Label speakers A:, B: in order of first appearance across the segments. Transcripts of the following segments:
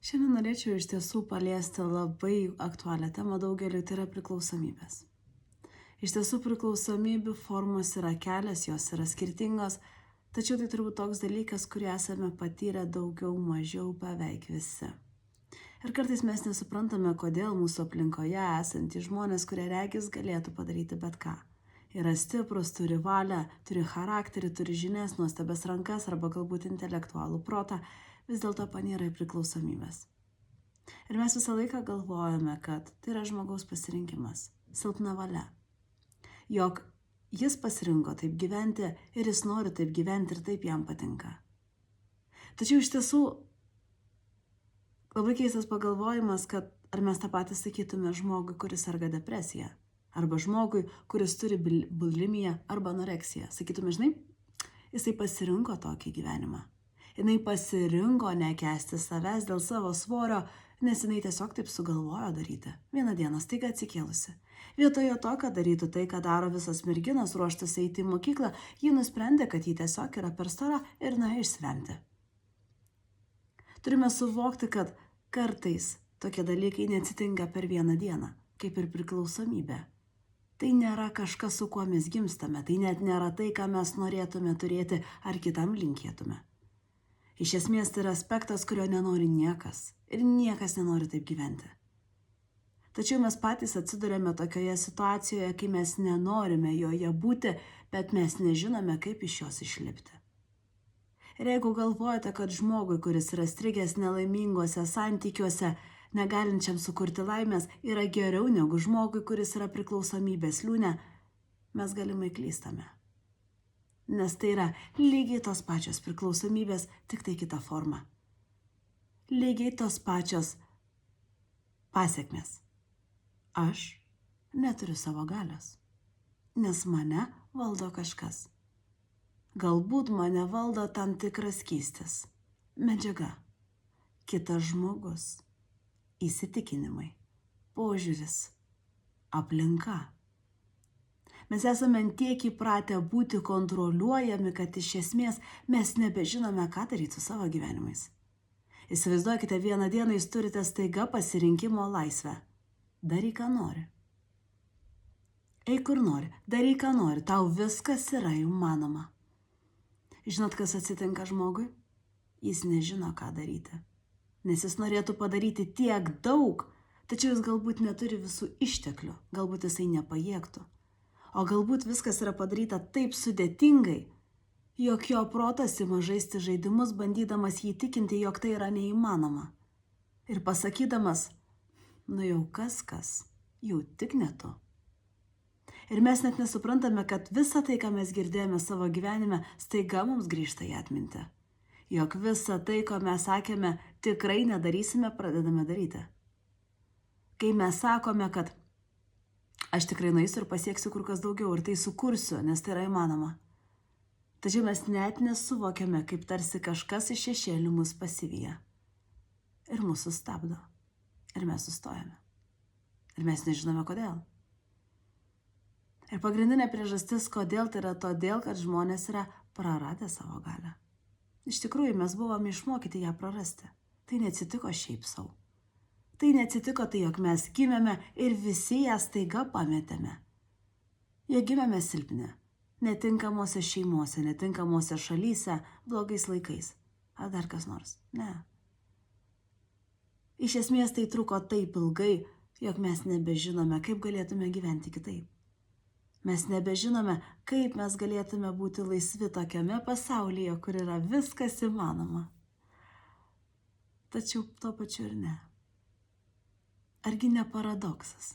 A: Šiandien norėčiau iš tiesų paliesti labai aktualią temą daugeliui, tai yra priklausomybės. Iš tiesų priklausomybių formos yra kelios, jos yra skirtingos, tačiau tai turbūt toks dalykas, kurį esame patyrę daugiau mažiau beveik visi. Ir kartais mes nesuprantame, kodėl mūsų aplinkoje esantys žmonės, kurie regis galėtų padaryti bet ką. Yra stiprus, turi valią, turi charakterį, turi žinias, nuostabias rankas arba galbūt intelektualų protą, vis dėlto panyra į priklausomybės. Ir mes visą laiką galvojame, kad tai yra žmogaus pasirinkimas, silpna valia. Jog jis pasirinko taip gyventi ir jis nori taip gyventi ir taip jam patinka. Tačiau iš tiesų labai keistas pagalvojimas, kad ar mes tą patį sakytume žmogui, kuris serga depresija, arba žmogui, kuris turi bulimiją arba anoreksiją. Sakytume, žinai, jisai pasirinko tokį gyvenimą. Jinai pasirinko nekęsti savęs dėl savo svorio, nes jinai tiesiog taip sugalvojo daryti. Vieną dieną staiga atsikėlusi. Vietoje to, kad darytų tai, ką daro visas merginos, ruoštis eiti į mokyklą, ji nusprendė, kad ji tiesiog yra per stora ir nuėjo išsivemti. Turime suvokti, kad kartais tokie dalykai neatsitinka per vieną dieną, kaip ir priklausomybė. Tai nėra kažkas, su kuo mes gimstame, tai net nėra tai, ką mes norėtume turėti ar kitam linkėtume. Iš esmės tai yra aspektas, kurio nenori niekas ir niekas nenori taip gyventi. Tačiau mes patys atsidurėme tokioje situacijoje, kai mes nenorime joje būti, bet mes nežinome, kaip iš jos išlipti. Ir jeigu galvojate, kad žmogui, kuris yra strigęs nelaiminguose santykiuose, negalinčiam sukurti laimės, yra geriau negu žmogui, kuris yra priklausomybės liūne, mes galimai klystame. Nes tai yra lygiai tos pačios priklausomybės, tik tai kita forma. Lygiai tos pačios pasiekmės. Aš neturiu savo galios, nes mane valdo kažkas. Galbūt mane valdo tam tikras skystis, medžiaga, kitas žmogus, įsitikinimai, požiūris, aplinka. Mes esame tiek įpratę būti kontroliuojami, kad iš esmės mes nebežinome, ką daryti su savo gyvenimais. Įsivaizduokite, vieną dieną jūs turite staiga pasirinkimo laisvę. Daryk, ką nori. Eik, kur nori, daryk, ką nori, tau viskas yra įmanoma. Žinot, kas atsitinka žmogui? Jis nežino, ką daryti. Nes jis norėtų padaryti tiek daug, tačiau jis galbūt neturi visų išteklių, galbūt jisai nepajėgtų. O galbūt viskas yra padaryta taip sudėtingai, jog jo protas ima žaisti žaidimus, bandydamas jį tikinti, jog tai yra neįmanoma. Ir pasakydamas, nu jau kas, jau tik ne tu. Ir mes net nesuprantame, kad visa tai, ką mes girdėjome savo gyvenime, staiga mums grįžta į atmintį. Jog visa tai, ko mes sakėme, tikrai nedarysime, pradedame daryti. Kai mes sakome, kad aš tikrai nueisiu ir pasieksiu kur kas daugiau ir tai sukursiu, nes tai yra įmanoma. Tačiau mes net nesuvokiame, kaip tarsi kažkas iš šešėlių mus pasivyja. Ir mūsų stabdo. Ir mes sustojame. Ir mes nežinome kodėl. Ir pagrindinė priežastis, kodėl, tai yra todėl, kad žmonės yra praradę savo galią. Iš tikrųjų, mes buvome išmokyti ją prarasti. Tai neatsitiko šiaip sau. Tai neatsitiko tai, jog mes gimėme ir visi ją staiga pametėme. Jog gimėme silpni, netinkamuose šeimose, netinkamuose šalyse, blogais laikais. Ar dar kas nors? Ne. Iš esmės tai truko taip ilgai, jog mes nebežinome, kaip galėtume gyventi kitaip. Mes nebežinome, kaip mes galėtume būti laisvi tokiame pasaulyje, kur yra viskas įmanoma. Tačiau tuo pačiu ir ne. Argi ne paradoksas,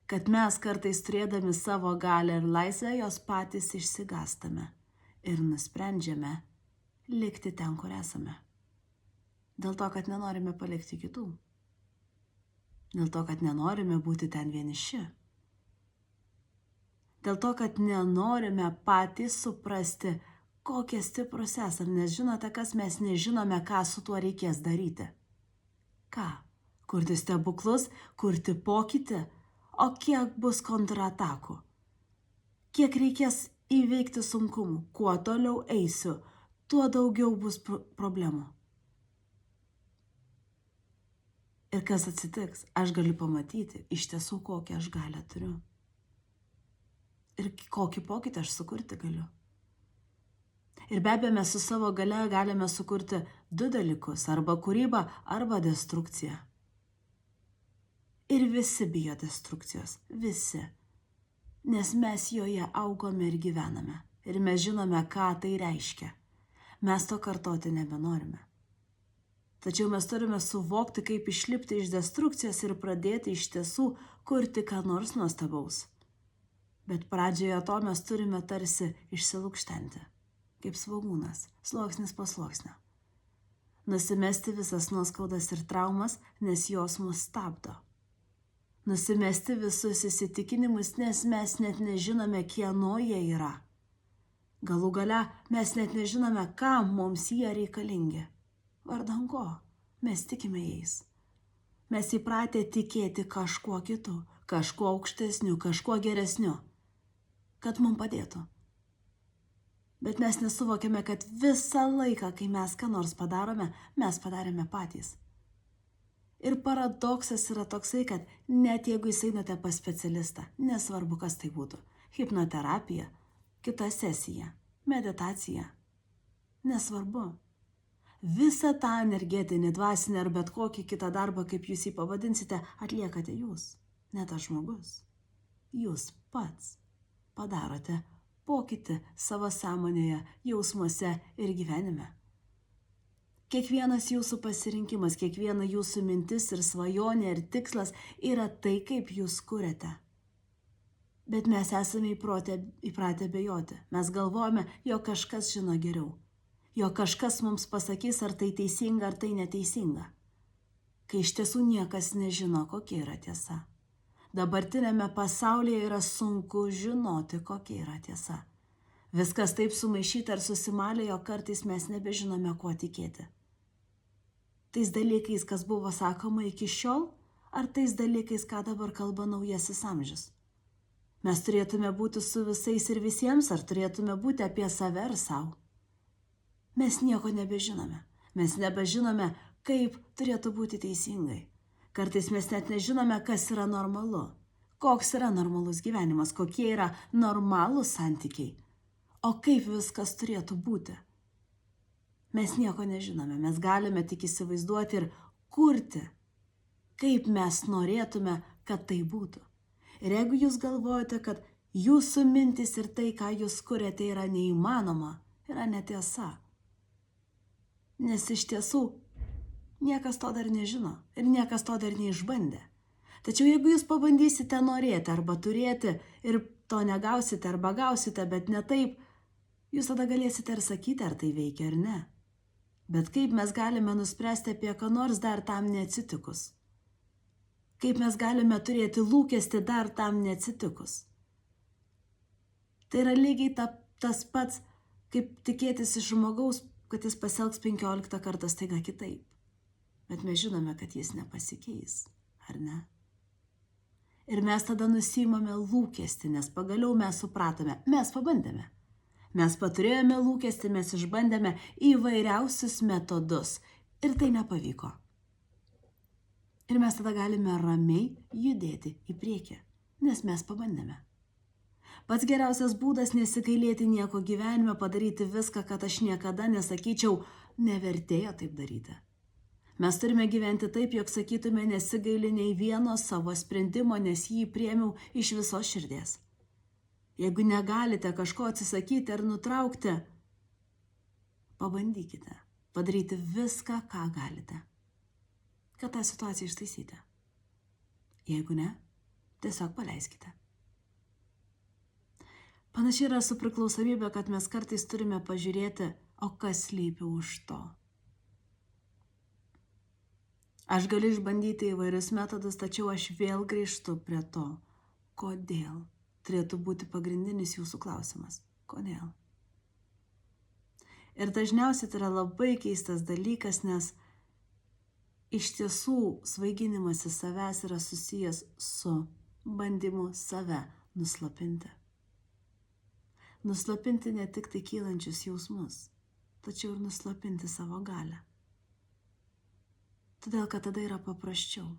A: kad mes kartais turėdami savo galią ir laisvę jos patys išsigąstame ir nusprendžiame likti ten, kur esame. Dėl to, kad nenorime palikti kitų. Dėl to, kad nenorime būti ten vieniši. Dėl to, kad nenorime patys suprasti, kokie stiprus esame, nes žinote, kas mes nežinome, ką su tuo reikės daryti. Ką? Kurti stebuklus, kurti pokytį, o kiek bus kontratakų? Kiek reikės įveikti sunkumų? Kuo toliau eisiu, tuo daugiau bus problemų. Ir kas atsitiks, aš galiu pamatyti iš tiesų, kokią aš galią turiu. Ir kokį pokytį aš sukurti galiu. Ir be abejo, mes su savo gale galime sukurti 2 dalykus, arba kūrybą, arba destrukciją. Ir visi bijo destrukcijos, visi. Nes mes joje augome ir gyvename. Ir mes žinome, ką tai reiškia. Mes to kartoti nebenorime. Tačiau mes turime suvokti, kaip išlipti iš destrukcijos ir pradėti iš tiesų kurti ką nors nuostabaus. Bet pradžioje to mes turime tarsi išsilukštenti, kaip svogūnas, sluoksnis po sluoksnio. Nusimesti visas nuoskaudas ir traumas, nes jos mus stabdo. Nusimesti visus įsitikinimus, nes mes net nežinome, kieno jie yra. Galų gale mes net nežinome, kam mums jie reikalingi. Vardan ko mes tikime jais. Mes įpratę tikėti kažkuo kitu, kažkuo aukštesniu, kažkuo geresniu, kad mums padėtų. Bet mes nesuvokėme, kad visą laiką, kai mes ką nors padarome, mes padarėme patys. Ir paradoksas yra toksai, kad net jeigu jūs einate pas specialistą, nesvarbu, kas tai būtų, hipnoterapija, kita sesija, meditacija, nesvarbu. Visą tą energetinį, dvasinį ar bet kokį kitą darbą, kaip jūs jį pavadinsite, atliekate jūs, ne tas žmogus. Jūs pats padarote pokytį savo sąmonėje, jausmuose ir gyvenime. Kiekvienas jūsų pasirinkimas, kiekviena jūsų mintis ir svajonė ir tikslas yra tai, kaip jūs kuriate. Bet mes esame įpratę bejoti. Mes galvojame, jog kažkas žino geriau. Jog kažkas mums pasakys, ar tai teisinga, ar tai neteisinga. Kai iš tiesų niekas nežino, kokia yra tiesa. Dabartinėme pasaulyje yra sunku žinoti, kokia yra tiesa. Viskas taip sumaišyta ir susimalė, jog kartais mes nebežinome, kuo tikėti. Tais dalykais, kas buvo sakoma iki šiol, ar tais dalykais, ką dabar kalba naujasis amžius. Mes turėtume būti su visais ir visiems, ar turėtume būti apie save ir savo. Mes nieko nebežinome. Mes nebežinome, kaip turėtų būti teisingai. Kartais mes net nežinome, kas yra normalu. Koks yra normalus gyvenimas, kokie yra normalūs santykiai. O kaip viskas turėtų būti. Mes nieko nežinome, mes galime tik įsivaizduoti ir kurti, kaip mes norėtume, kad tai būtų. Ir jeigu jūs galvojate, kad jūsų mintis ir tai, ką jūs kuriate, yra neįmanoma, yra netiesa. Nes iš tiesų niekas to dar nežino ir niekas to dar neišbandė. Tačiau jeigu jūs pabandysite norėti arba turėti ir to negausite arba gausite, bet ne taip, jūs tada galėsite ir sakyti, ar tai veikia ar ne. Bet kaip mes galime nuspręsti apie ką nors dar tam neatsitikus? Kaip mes galime turėti lūkestį dar tam neatsitikus? Tai yra lygiai tas pats, kaip tikėtis iš žmogaus, kad jis pasielgs 15 kartą staiga kitaip. Bet mes žinome, kad jis nepasikeis, ar ne? Ir mes tada nusiimame lūkestį, nes pagaliau mes supratome, mes pabandėme. Mes paturėjome lūkestį, mes išbandėme įvairiausius metodus ir tai nepavyko. Ir mes tada galime ramiai judėti į priekį, nes mes pabandėme. Pats geriausias būdas nesigailėti nieko gyvenime, padaryti viską, kad aš niekada nesakyčiau, nevertėjo taip daryti. Mes turime gyventi taip, jog sakytume nesigaili nei vieno savo sprendimo, nes jį priėmiau iš visos širdies. Jeigu negalite kažko atsisakyti ar nutraukti, pabandykite padaryti viską, ką galite, kad tą situaciją ištaisyti. Jeigu ne, tiesiog paleiskite. Panašiai yra su priklausomybė, kad mes kartais turime pažiūrėti, o kas slypi už to. Aš galiu išbandyti įvairius metodus, tačiau aš vėl grįžtu prie to, kodėl. Turėtų būti pagrindinis jūsų klausimas. Kodėl? Ir dažniausiai tai yra labai keistas dalykas, nes iš tiesų svaiginimasis savęs yra susijęs su bandymu save nuslopinti. Nuslopinti ne tik tai kylančius jausmus, tačiau ir nuslopinti savo galią. Todėl, kad tada yra paprasčiau.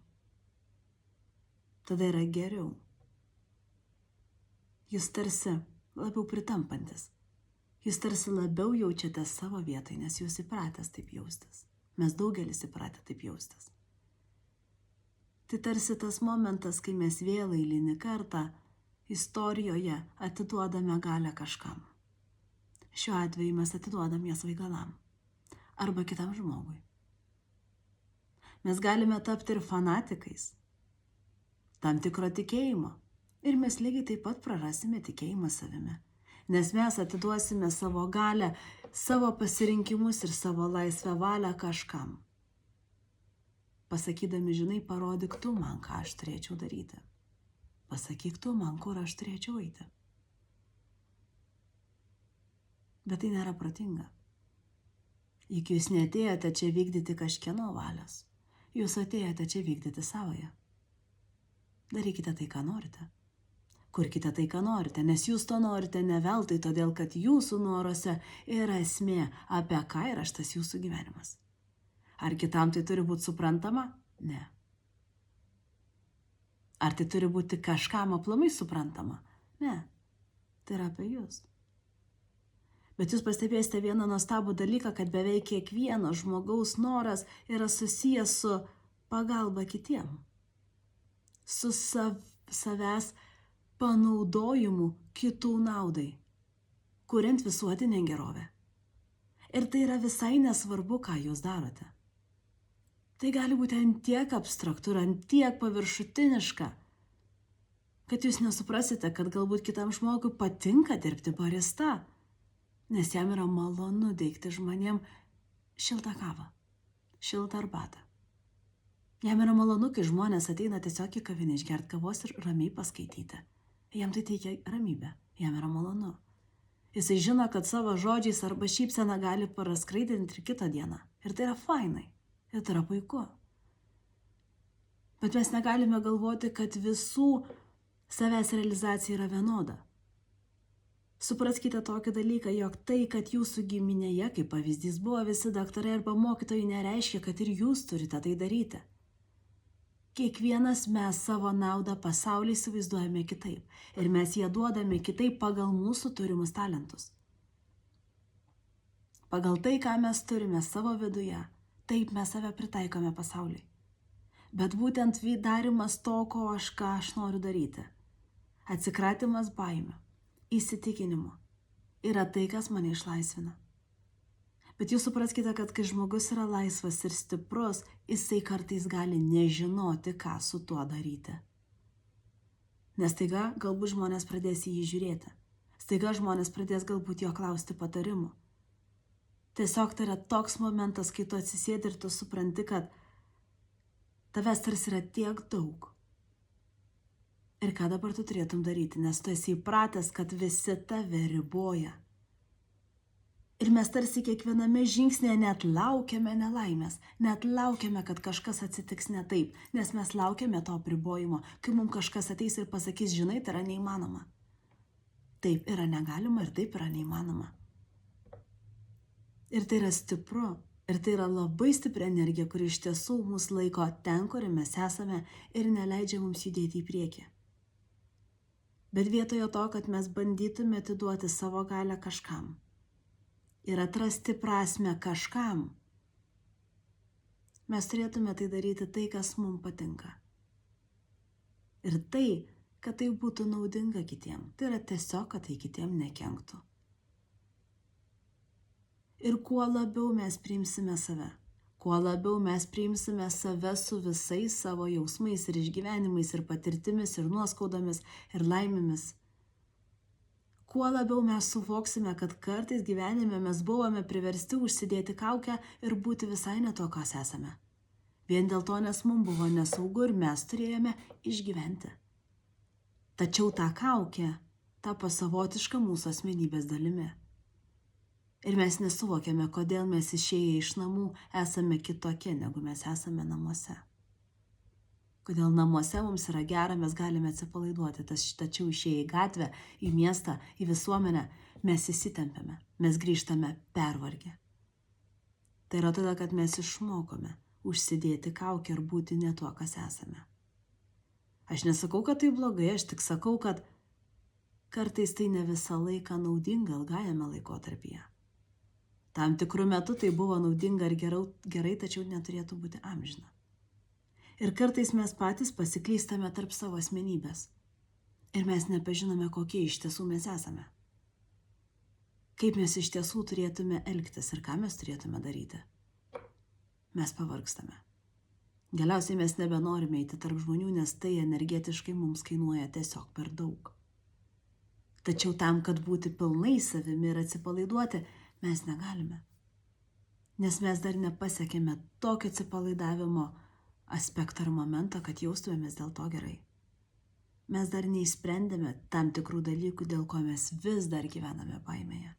A: Tada yra geriau. Jūs tarsi labiau pritampantis. Jūs tarsi labiau jaučiate savo vietoj, nes jūs įpratęs taip jaustis. Mes daugelis įpratę taip jaustis. Tai tarsi tas momentas, kai mes vėl eilinį kartą istorijoje atiduodame galią kažkam. Šiuo atveju mes atiduodam ją svaigalam arba kitam žmogui. Mes galime tapti ir fanatikais, tam tikro tikėjimo, ir mes lygiai taip pat prarasime tikėjimą savimi, nes mes atiduosime savo galią, savo pasirinkimus ir savo laisvę valią kažkam. Pasakydami, žinai, parodyk tu man, ką aš turėčiau daryti. Pasakyk tu man, kur aš turėčiau eiti. Bet tai nėra protinga. Juk jūs neatėjote čia vykdyti kažkieno valios. Jūs atėjote čia vykdyti savoje. Darykite tai, ką norite. Kurkite tai, ką norite, nes jūs to norite ne veltui, todėl kad jūsų noruose yra esmė, apie ką yra šitas jūsų gyvenimas. Ar kitam tai turi būti suprantama? Ne. Ar tai turi būti kažkam aplamai suprantama? Ne. Tai yra apie jūs. Bet jūs pastebėsite vieną nuostabų dalyką, kad beveik kiekvieno žmogaus noras yra susijęs su pagalba kitiem. Su savęs panaudojimu kitų naudai, kuriant visuotinę gerovę. Ir tai yra visai nesvarbu, ką jūs darote. Tai gali būti ant tiek abstraktu ir ant tiek paviršutiniška, kad jūs nesuprasite, kad galbūt kitam žmogui patinka dirbti barista, nes jam yra malonu teikti žmonėm šiltą kavą, šiltą arbatą. Jam yra malonu, kai žmonės ateina tiesiog į kavinę išgerti kavos ir ramiai paskaityti. Jam tai teikia ramybę, jam yra malonu. Jisai žino, kad savo žodžiais arba šypseną gali paraskraidinti ir kitą dieną. Ir tai yra fainai, ir tai yra puiku. Bet mes negalime galvoti, kad visų savęs realizacija yra vienoda. Supraskite tokį dalyką, jog tai, kad jūsų giminėje, kaip pavyzdys, buvo visi daktarai arba mokytojai, nereiškia, kad ir jūs turite tai daryti. Kiekvienas mes savo naudą pasaulį įsivaizduojame kitaip ir mes ją duodame kitaip pagal mūsų turimus talentus. Pagal tai, ką mes turime savo viduje, taip mes save pritaikome pasauliui. Bet būtent darimas to, ką aš noriu daryti, atsikratymas baimių, įsitikinimu, yra tai, kas mane išlaisvina. Bet jūs supraskite, kad kai žmogus yra laisvas ir stiprus, jisai kartais gali nežinoti, ką su tuo daryti. Nes staiga galbūt žmonės pradės į jį žiūrėti. Staiga žmonės pradės galbūt jo klausti patarimų. Tiesiog tai yra toks momentas, kai tu atsisėdi ir tu supranti, kad tavęs tarsi yra tiek daug. Ir ką dabar tu turėtum daryti, nes tu esi įpratęs, kad visi tave riboja. Ir mes tarsi kiekviename žingsnėje net laukiame nelaimės, net laukiame, kad kažkas atsitiks ne taip, nes mes laukiame to apribojimo, kai mums kažkas ateis ir pasakys, žinai, tai yra neįmanoma. Taip yra negalima ir taip yra neįmanoma. Ir tai yra stipru, ir tai yra labai stipri energija, kuri iš tiesų mus laiko ten, kur mes esame ir neleidžia mums judėti į priekį. Bet vietoje to, kad mes bandytume atiduoti savo galią kažkam ir atrasti prasmę kažkam, mes turėtume tai daryti tai, kas mums patinka. Ir tai, kad tai būtų naudinga kitiem. Tai yra tiesiog, kad tai kitiem nekenktų. Ir kuo labiau mes priimsime save, kuo labiau mes priimsime save su visais savo jausmais ir išgyvenimais ir patirtimis ir nuoskaudomis ir laimėmis, kuo labiau mes suvoksime, kad kartais gyvenime mes buvome priversti užsidėti kaukę ir būti visai ne to, kas esame. Vien dėl to, nes mums buvo nesaugu ir mes turėjome išgyventi. Tačiau ta kaukė tapo savotiška mūsų asmenybės dalimi. Ir mes nesuvokėme, kodėl mes išėję iš namų esame kitokie, negu mes esame namuose. Kodėl namuose mums yra gera, mes galime atsipalaiduoti, tačiau išėję į gatvę, į miestą, į visuomenę, mes įsitempiame, mes grįžtame pervargę. Tai yra tada, kad mes išmokome užsidėti kaukę ir būti ne tuo, kas esame. Aš nesakau, kad tai blogai, aš tik sakau, kad kartais tai ne visą laiką naudinga ilgajame laikotarpyje. Tam tikrų metų tai buvo naudinga ir gerai, tačiau neturėtų būti amžina. Ir kartais mes patys pasiklystame tarp savo asmenybės. Ir mes nepažinome, kokie iš tiesų mes esame. Kaip mes iš tiesų turėtume elgtis ir ką mes turėtume daryti. Mes pavargstame. Galiausiai mes nebenorime eiti tarp žmonių, nes tai energetiškai mums kainuoja tiesiog per daug. Tačiau tam, kad būti pilnai savimi ir atsipalaiduoti, mes negalime. Nes mes dar nepasiekėme tokio atsipalaidavimo aspektą ar momentą, kad jaustumėmės dėl to gerai. Mes dar neįsprendėme tam tikrų dalykų, dėl ko mes vis dar gyvename baimėje.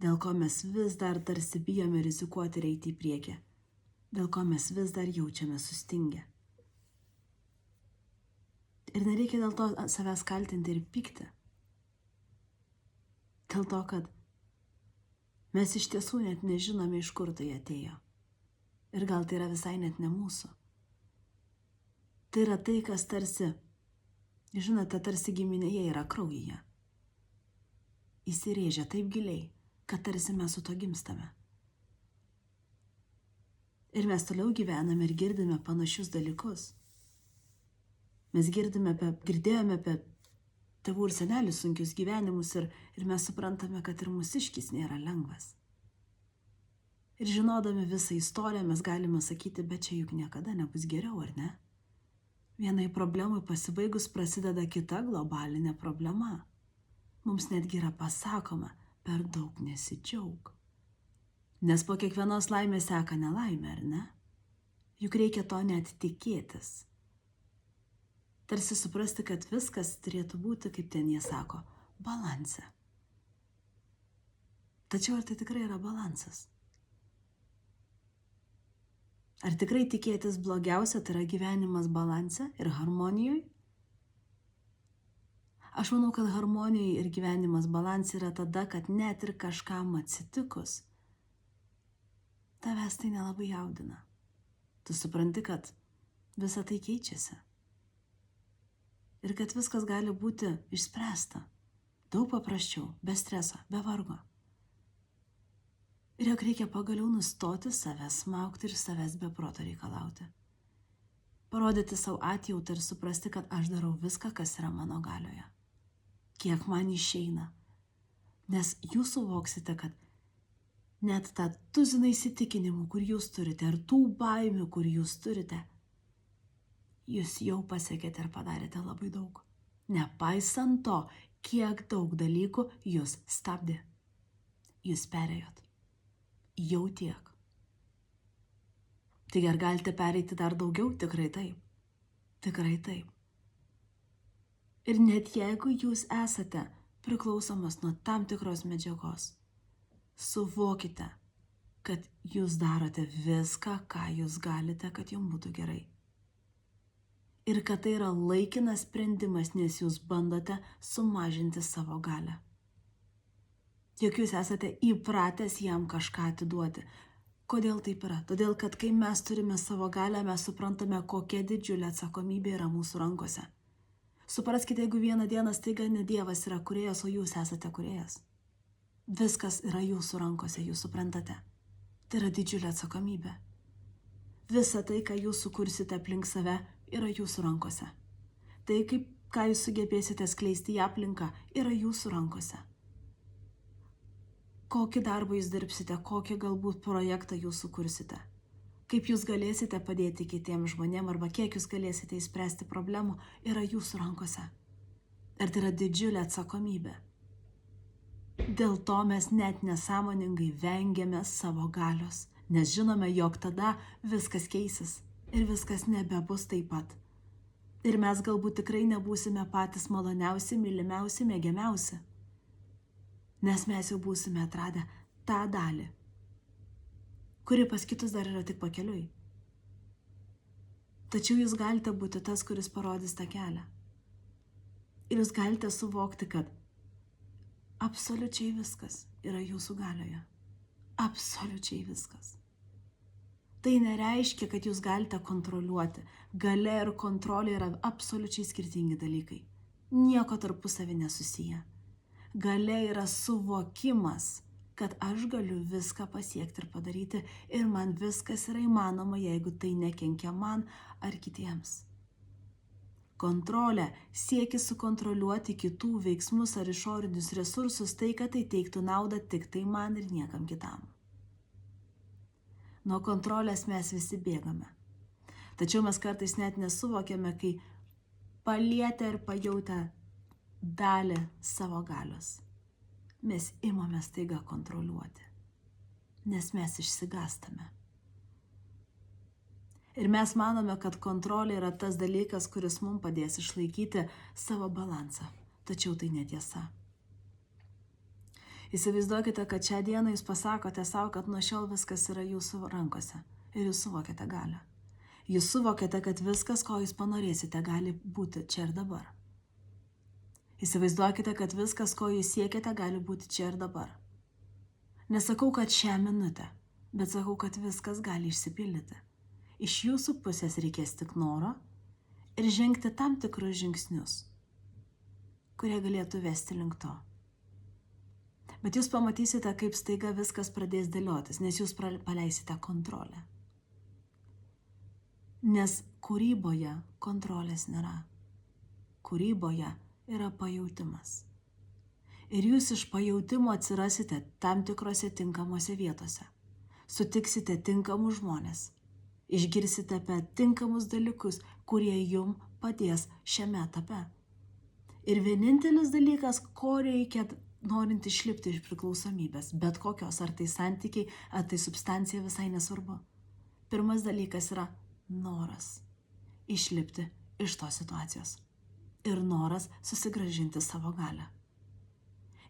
A: Dėl ko mes vis dar tarsi bijome rizikuoti ir eiti į priekį. Dėl ko mes vis dar jaučiame sustingę. Ir nereikia dėl to savęs kaltinti ir pykti. Dėl to, kad mes iš tiesų net nežinome, iš kur tai atėjo. Ir gal tai yra visai net ne mūsų. Tai yra tai, kas tarsi, žinote, tarsi giminėje yra kraujyje. Įsirėžia taip giliai, kad tarsi mes su to gimstame. Ir mes toliau gyvename ir girdime panašius dalykus. Mes girdėjome apie tėvų ir senelių sunkius gyvenimus ir mes suprantame, kad ir mūsiškis nėra lengvas. Ir žinodami visą istoriją mes galime sakyti, bet čia juk niekada nebus geriau, ar ne? Vienai problemai pasibaigus prasideda kita globalinė problema. Mums netgi yra pasakoma, per daug nesidžiauk. Nes po kiekvienos laimės seka nelaimė, ar ne? Juk reikia to net tikėtis. Tarsi suprasti, kad viskas turėtų būti, kaip ten jie sako, balanse. Tačiau ar tai tikrai yra balansas? Ar tikrai tikėtis blogiausia tai yra gyvenimas balanse ir harmonijoje? Aš manau, kad harmonijai ir gyvenimas balanse yra tada, kad net ir kažkam atsitikus, tavęs tai nelabai jaudina. Tu supranti, kad visa tai keičiasi. Ir kad viskas gali būti išspręsta. Daug paprasčiau, be streso, be vargo. Ir jog reikia pagaliau nustoti savęs smaugti ir savęs be proto reikalauti. Parodyti savo atjautą ir suprasti, kad aš darau viską, kas yra mano galioje. Kiek man išeina. Nes jūs suvoksite, kad net tą tuziną įsitikinimų, kur jūs turite, ar tų baimių, kur jūs turite, jūs jau pasiekėte ir padarėte labai daug. Nepaisant to, kiek daug dalykų jūs stabdė. Jūs perėjot. Jau tiek. Tik ar galite pereiti dar daugiau? Tikrai taip. Tikrai taip. Ir net jeigu jūs esate priklausomas nuo tam tikros medžiagos, suvokite, kad jūs darote viską, ką jūs galite, kad jums būtų gerai. Ir kad tai yra laikinas sprendimas, nes jūs bandote sumažinti savo galią. Juk jūs esate įpratęs jam kažką atiduoti. Kodėl taip yra? Todėl, kad kai mes turime savo galią, mes suprantame, kokia didžiulė atsakomybė yra mūsų rankose. Supraskite, jeigu vieną dieną staiga ne Dievas yra kūrėjas, o jūs esate kūrėjas. Viskas yra jūsų rankose, jūs suprantate. Tai yra didžiulė atsakomybė. Visa tai, ką jūs sukursite aplink save, yra jūsų rankose. Tai, ką jūs sugebėsite skleisti į aplinką, yra jūsų rankose. Kokį darbą jūs dirbsite, kokį galbūt projektą jūs sukursite. Kaip jūs galėsite padėti kitiems žmonėms arba kiek jūs galėsite įspręsti problemų, yra jūsų rankose. Ir tai yra didžiulė atsakomybė. Dėl to mes net nesąmoningai vengiame savo galios, nes žinome, jog tada viskas keisis ir viskas nebebus taip pat. Ir mes galbūt tikrai nebūsime patys maloniausi, mylimiausi, mėgiamiausi, nes mes jau būsime atradę tą dalį, kuri pas kitus dar yra tik pakeliui. Tačiau jūs galite būti tas, kuris parodys tą kelią. Ir jūs galite suvokti, kad absoliučiai viskas yra jūsų galioje. Absoliučiai viskas. Tai nereiškia, kad jūs galite kontroliuoti. Galia ir kontrolė yra absoliučiai skirtingi dalykai. Nieko tarpusavį nesusiję. Galia yra suvokimas, kad aš galiu viską pasiekti ir padaryti ir man viskas yra įmanoma, jeigu tai nekenkia man ar kitiems. Kontrolė siekis sukontroliuoti kitų veiksmus ar išorinius resursus tai, kad tai teiktų naudą tik tai man ir niekam kitam. Nuo kontrolės mes visi bėgame. Tačiau mes kartais net nesuvokiame, kai palietę ir pajautę dalį savo galios. Mes imame staiga kontroliuoti, nes mes išsigąstame. Ir mes manome, kad kontrolė yra tas dalykas, kuris mums padės išlaikyti savo balansą. Tačiau tai netiesa. Įsivaizduokite, kad šią dieną jūs pasakote savo, kad nuo šiol viskas yra jūsų rankose ir jūs suvokėte galią. Jūs suvokėte, kad viskas, ko jūs panorėsite, gali būti čia ir dabar. Įsivaizduokite, kad viskas, ko jūs siekiate, gali būti čia ir dabar. Nesakau, kad šią minutę, bet sakau, kad viskas gali išsipildyti. Iš jūsų pusės reikės tik noro ir žengti tam tikrus žingsnius, kurie galėtų vesti link to. Bet jūs pamatysite, kaip staiga viskas pradės dėliotis, nes jūs paleisite kontrolę. Nes kūryboje kontrolės nėra. Kūryboje yra pajautimas. Ir jūs iš pajautimo atsirasite tam tikrose tinkamose vietose. Sutiksite tinkamus žmonės. Išgirsite apie tinkamus dalykus, kurie jums padės šiame etape. Ir vienintelis dalykas, ko reikia norint išlipti iš priklausomybės, bet kokios, ar tai santykiai, ar tai substancija, visai nesvarbu. Pirmas dalykas yra noras išlipti iš tos situacijos ir noras susigrąžinti savo galią.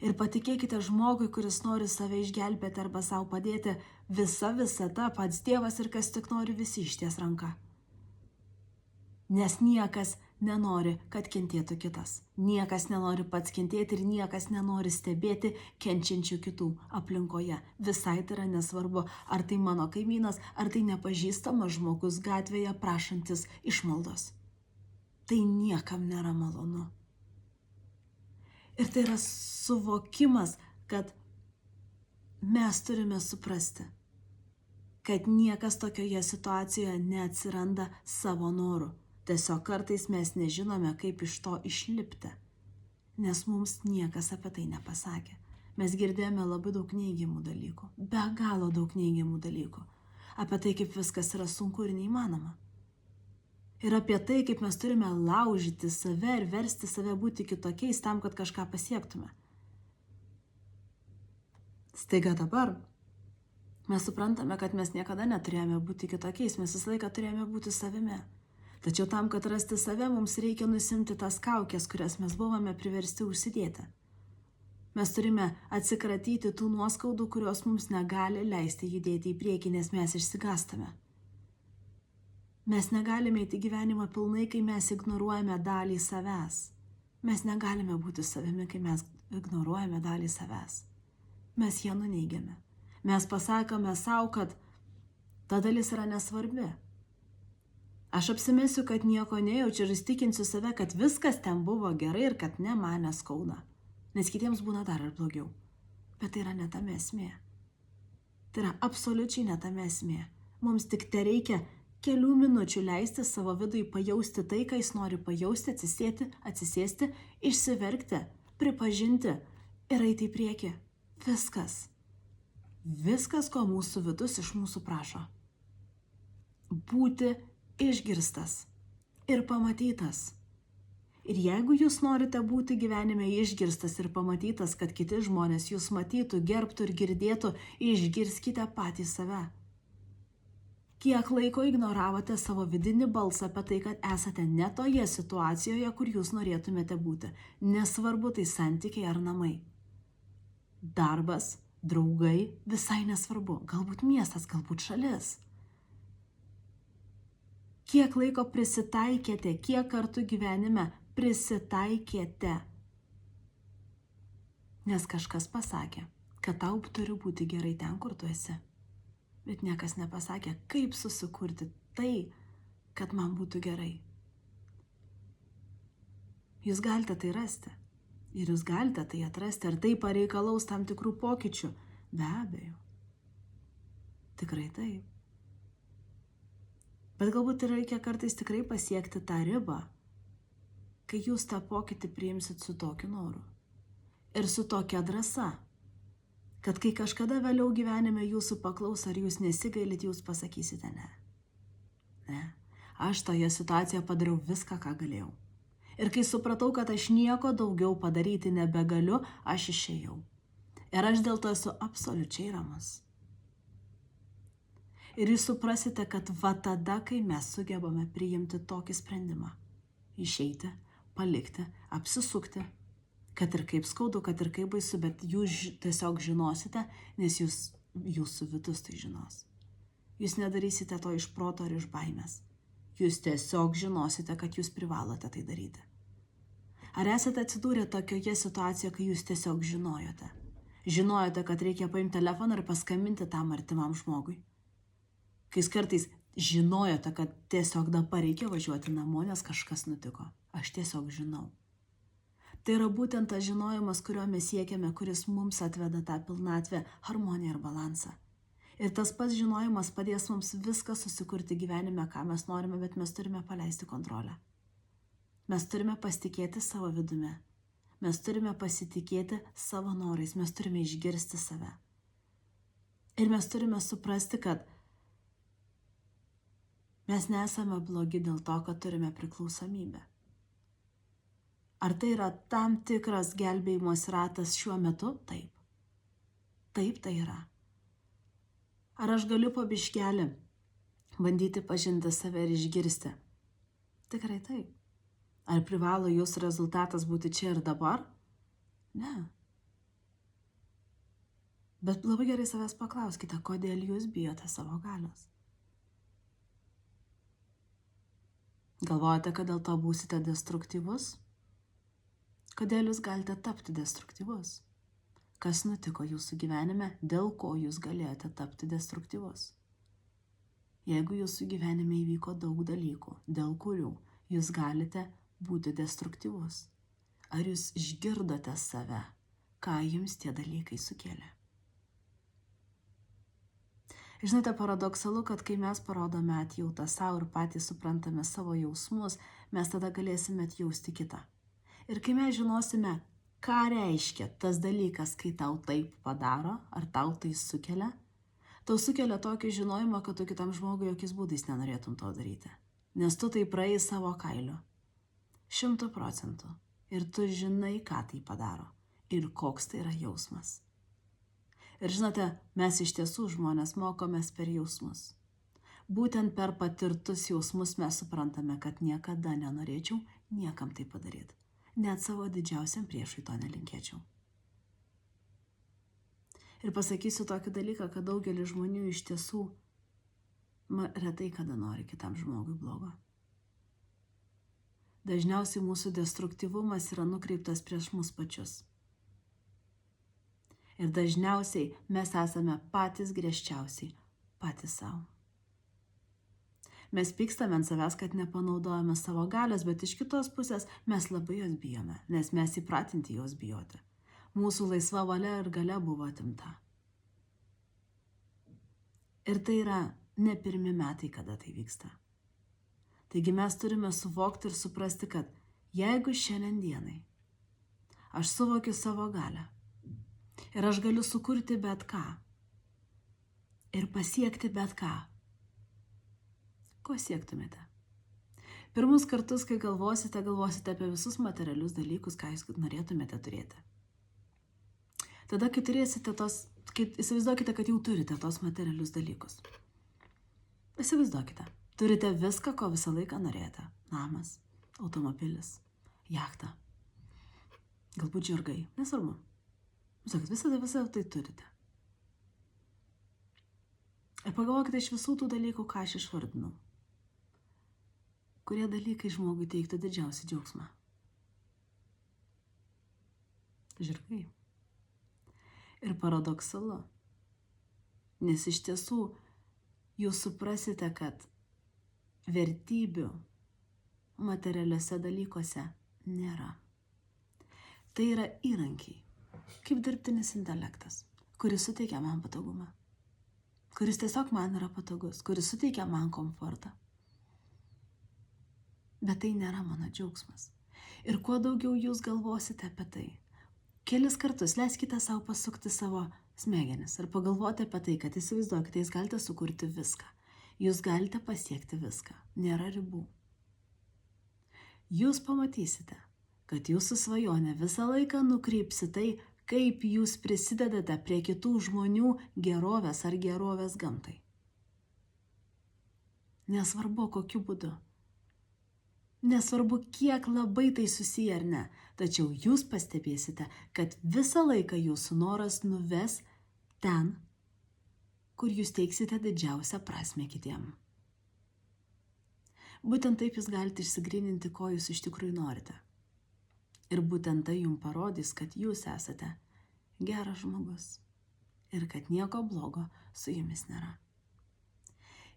A: Ir patikėkite žmogui, kuris nori save išgelbėti arba savo padėti, visa visata, pats Dievas ir kas tik nori, visi išties ranką. Nes niekas nenori, kad kentėtų kitas. Niekas nenori pats kentėti ir niekas nenori stebėti kenčiančių kitų aplinkoje. Visai tai yra nesvarbu, ar tai mano kaimynas, ar tai nepažįstamas žmogus gatvėje prašantis išmaldos. Tai niekam nėra malonu. Ir tai yra suvokimas, kad mes turime suprasti, kad niekas tokioje situacijoje neatsiranda savo noru. Tiesiog kartais mes nežinome, kaip iš to išlipti, nes mums niekas apie tai nepasakė. Mes girdėjome labai daug neigiamų dalykų, be galo daug neigiamų dalykų, apie tai, kaip viskas yra sunku ir neįmanoma. Ir apie tai, kaip mes turime laužyti save ir versti save būti kitokiais tam, kad kažką pasiektume. Staiga dabar mes suprantame, kad mes niekada neturėjome būti kitokiais, mes visą laiką turėjome būti savimi. Tačiau tam, kad rasti save, mums reikia nusimti tas kaukės, kurias mes buvome priversti užsidėti. Mes turime atsikratyti tų nuoskaudų, kurios mums negali leisti judėti į priekį, nes mes išsigąstame. Mes negalime įti gyvenimą pilnai, kai mes ignoruojame dalį savęs. Mes negalime būti savimi, kai mes ignoruojame dalį savęs. Mes ją nuneigiame. Mes pasakome savo, kad ta dalis yra nesvarbi. Aš apsimesiu, kad nieko nejaučiu ir įstikinsiu save, kad viskas ten buvo gerai ir kad ne mane skauda. Nes kitiems būna dar ir blogiau. Bet tai yra ne tame esmė. Tai yra absoliučiai ne tame esmė. Mums tik te reikia kelių minučių leisti savo vidui pajausti tai, ką jis nori pajausti, atsisėsti, išsiverkti, pripažinti ir eiti į priekį. Viskas. Viskas, ko mūsų vidus iš mūsų prašo. Būti išgirstas ir pamatytas. Ir jeigu jūs norite būti gyvenime išgirstas ir pamatytas, kad kiti žmonės jūs matytų, gerbtų ir girdėtų, išgirskite patys save. Kiek laiko ignoravote savo vidinį balsą apie tai, kad esate ne toje situacijoje, kur jūs norėtumėte būti. Nesvarbu tai santykiai ar namai. Darbas, draugai, visai nesvarbu. Galbūt miestas, galbūt šalis. Kiek laiko prisitaikėte, kiek kartų gyvenime prisitaikėte. Nes kažkas pasakė, kad tau turi būti gerai ten, kur tu esi. bet niekas nepasakė, kaip susikurti tai, kad man būtų gerai. Jūs galite tai rasti. Ir jūs galite tai atrasti. Ar tai pareikalaus tam tikrų pokyčių? Be abejo. Tikrai taip. Bet galbūt reikia kartais tikrai pasiekti tą ribą, kai jūs tą pokytį priimsit su tokiu noru. Ir su tokia drąsa, kad kai kažkada vėliau gyvenime jūsų paklaus, ar jūs nesigailit, jūs pasakysite ne. Ne. Aš toje situacijoje padariau viską, ką galėjau. Ir kai supratau, kad aš nieko daugiau padaryti nebegaliu, aš išėjau. Ir aš dėl to esu absoliučiai ramus. Ir jūs suprasite, kad va tada, kai mes sugebame priimti tokį sprendimą, išeiti, palikti, apsisukti, kad ir kaip skaudu, kad ir kaip baisu, bet jūs tiesiog žinosite, nes jūsų vidus tai žinos. Jūs nedarysite to iš proto ar iš baimės. Jūs tiesiog žinosite, kad jūs privalote tai daryti. Ar esate atsidūrę tokioje situacijoje, kai jūs tiesiog žinojote? Žinojote, kad reikia paimti telefoną ir paskambinti tam artimam žmogui? Kai kartais žinojote, kad tiesiog dabar reikia važiuoti namo, nes kažkas nutiko. Aš tiesiog žinau. Tai yra būtent tas žinojimas, kurio mes siekiame, kuris mums atveda tą pilnatvę, harmoniją ir balansą. Ir tas pats žinojimas padės mums viską susikurti gyvenime, ką mes norime, bet mes turime paleisti kontrolę. Mes turime pasitikėti savo vidumi. Mes turime pasitikėti savo norais. Mes turime išgirsti save. Ir mes turime suprasti, kad mes nesame blogi dėl to, kad turime priklausomybę. Ar tai yra tam tikras gelbėjimos ratas šiuo metu? Taip. Taip tai yra. Ar aš galiu po biškelį bandyti pažinti save ir išgirsti? Tikrai taip. Ar privalo jūsų rezultatas būti čia ir dabar? Ne. Bet labai gerai savęs paklauskite, kodėl jūs bijote savo galios. Galvojate, kad dėl to būsite destruktyvus? Kodėl jūs galite tapti destruktyvus? Kas nutiko jūsų gyvenime, dėl ko jūs galėjote tapti destruktyvus? Jeigu jūsų gyvenime įvyko daug dalykų, dėl kurių jūs galite būti destruktyvus, ar jūs išgirdote save, ką jums tie dalykai sukėlė? Žinote, paradoksalu, kad kai mes parodome atjautą savo ir patys suprantame savo jausmus, mes tada galėsime atjausti kitą. Ir kai mes žinosime, ką reiškia tas dalykas, kai tau taip padaro, ar tau tai sukelia, tau sukelia tokį žinojimą, kad tu kitam žmogui jokiais būdais nenorėtum to daryti. Nes tu tai praėjai savo kailiu. 100%. Ir tu žinai, ką tai padaro. Ir koks tai yra jausmas. Ir žinote, mes iš tiesų žmonės mokomės per jausmus. Būtent per patirtus jausmus mes suprantame, kad niekada nenorėčiau niekam tai padaryti. Net savo didžiausiam priešui to nelinkėčiau. Ir pasakysiu tokį dalyką, kad daugelis žmonių iš tiesų retai kada nori kitam žmogui blogo. Dažniausiai mūsų destruktyvumas yra nukreiptas prieš mus pačius. Ir dažniausiai mes esame patys griežčiausiai, patys savo. Mes pykstame ant savęs, kad nepanaudojame savo galios, bet iš kitos pusės mes labai jos bijome, nes mes įpratinti jos bijoti. Mūsų laisva valia ir galia buvo atimta. Ir tai yra ne pirmi metai, kada tai vyksta. Taigi mes turime suvokti ir suprasti, kad jeigu šiandien dienai aš suvokiu savo galią ir aš galiu sukurti bet ką ir pasiekti bet ką, ko siektumėte? Pirmus kartus, kai galvosite apie visus materialius dalykus, ką jūs norėtumėte turėti. Tada, kai turėsite įsivaizduokite, kad jau turite tos materialius dalykus. Įsivaizduokite, turite viską, ko visą laiką norėjote. Namas, automobilis, jachta, galbūt žirgai, nesvarbu. Sakot, visą tai turite. Ir pagalvokite iš visų tų dalykų, ką aš išvardinau. Kurie dalykai žmogui teiktų didžiausią džiaugsmą? Žirgai. Ir paradoksalu, nes iš tiesų jūs suprasite, kad vertybių materialiuose dalykuose nėra. Tai yra įrankiai, kaip dirbtinis intelektas, kuris suteikia man patogumą, kuris tiesiog man yra patogus, kuris suteikia man komfortą. Bet tai nėra mano džiaugsmas. Ir kuo daugiau jūs galvosite apie tai, kelis kartus leiskite savo pasukti savo smegenis ir pagalvoti apie tai, kad įsivaizduokite, jūs galite sukurti viską. Jūs galite pasiekti viską. Nėra ribų. Jūs pamatysite, kad jūsų svajonė visą laiką nukryps į tai, kaip jūs prisidedate prie kitų žmonių gerovės ar gerovės gamtai. Nesvarbu, kokiu būdu. Nesvarbu, kiek labai tai susiję ar ne, tačiau jūs pastebėsite, kad visą laiką jūsų noras nuves ten, kur jūs teiksite didžiausią prasmę kitiem. Būtent taip jūs galite išsigryninti, ko jūs iš tikrųjų norite. Ir būtent tai jums parodys, kad jūs esate geras žmogus ir kad nieko blogo su jumis nėra.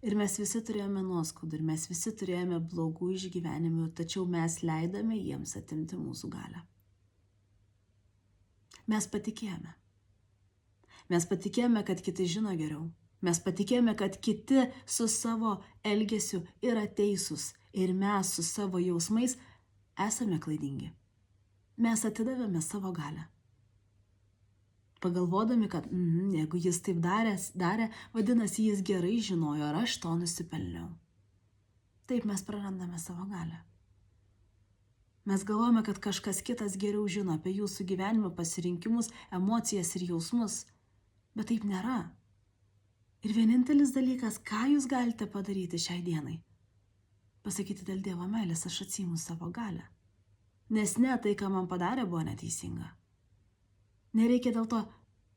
A: Ir mes visi turėjome nuoskaudų, ir mes visi turėjome blogų išgyvenimų, tačiau mes leidome jiems atimti mūsų galią. Mes patikėjome. Mes patikėjome, kad kiti žino geriau. Mes patikėjome, kad kiti su savo elgesiu yra teisūs ir mes su savo jausmais esame klaidingi. Mes atidavėme savo galią. Pagalvodami, kad jeigu jis taip darė, vadinasi, jis gerai žinojo, ar aš to nusipelniau. Taip mes prarandame savo galią. Mes galvojame, kad kažkas kitas geriau žino apie jūsų gyvenimo pasirinkimus, emocijas ir jausmus, bet taip nėra. Ir vienintelis dalykas, ką jūs galite padaryti šiai dienai, pasakyti dėl Dievo meilės, aš atsiimu savo galią. Nes ne tai, ką man padarė, buvo neteisinga. Nereikia dėl to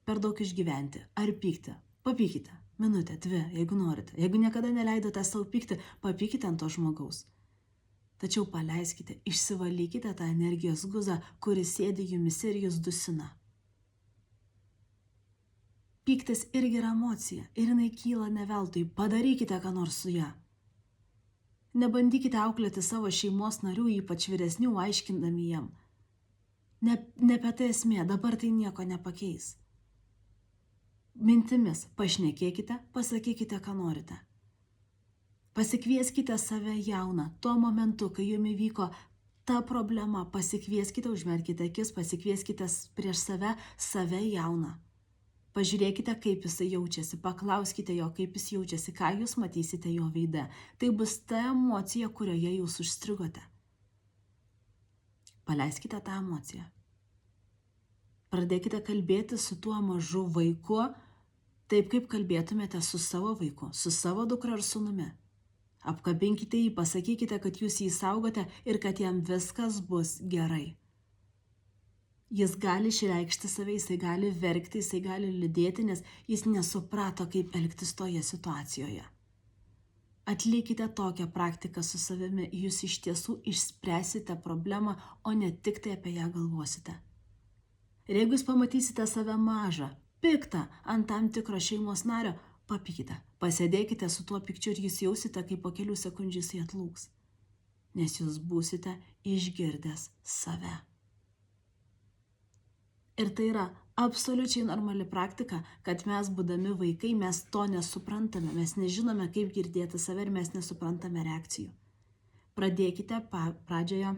A: per daug išgyventi ar pykti. Papykite. Minutę, 2, jeigu norite. Jeigu niekada neleidote savo pykti, papykite ant to žmogaus. Tačiau paleiskite, išsivalykite tą energijos guzą, kuris sėdi jumise ir jūs dusina. Pyktis irgi yra emocija ir jinai kyla ne veltui. Padarykite ką nors su ją. Nebandykite auklėti savo šeimos narių, ypač vyresnių, aiškindami jiem. Ne apie tai esmė, dabar tai nieko nepakeis. Mintimis pašnekėkite, pasakykite, ką norite. Pasikvieskite save jauną, tuo momentu, kai jums įvyko ta problema, pasikvieskite, užmerkite akis, pasikvieskite prieš save jauną. Pažiūrėkite, kaip jisai jaučiasi, paklauskite jo, kaip jis jaučiasi, ką jūs matysite jo veide. Tai bus ta emocija, kurioje jūs užstrigote. Paleiskite tą emociją. Pradėkite kalbėti su tuo mažu vaiku, taip kaip kalbėtumėte su savo vaiku, su savo dukra ar sūnumi. Apkabinkite jį, pasakykite, kad jūs jį saugote ir kad jam viskas bus gerai. Jis gali išreikšti save, jisai gali verkti, jisai gali liūdėti, nes jis nesuprato, kaip elgtis toje situacijoje. Atlikite tokią praktiką su savimi, jūs iš tiesų išspręsite problemą, o ne tik tai apie ją galvosite. Ir jeigu jūs pamatysite save mažą, piktą ant tam tikro šeimos nario, papykite, pasėdėkite su tuo pykčiu ir jūs jausite, kaip po kelių sekundžių jis atlūks, nes jūs būsite išgirdęs save. Ir tai yra absoliučiai normali praktika, kad mes būdami vaikai, mes to nesuprantame, mes nežinome, kaip girdėti save ir mes nesuprantame reakcijų. Pradėkite pradžioje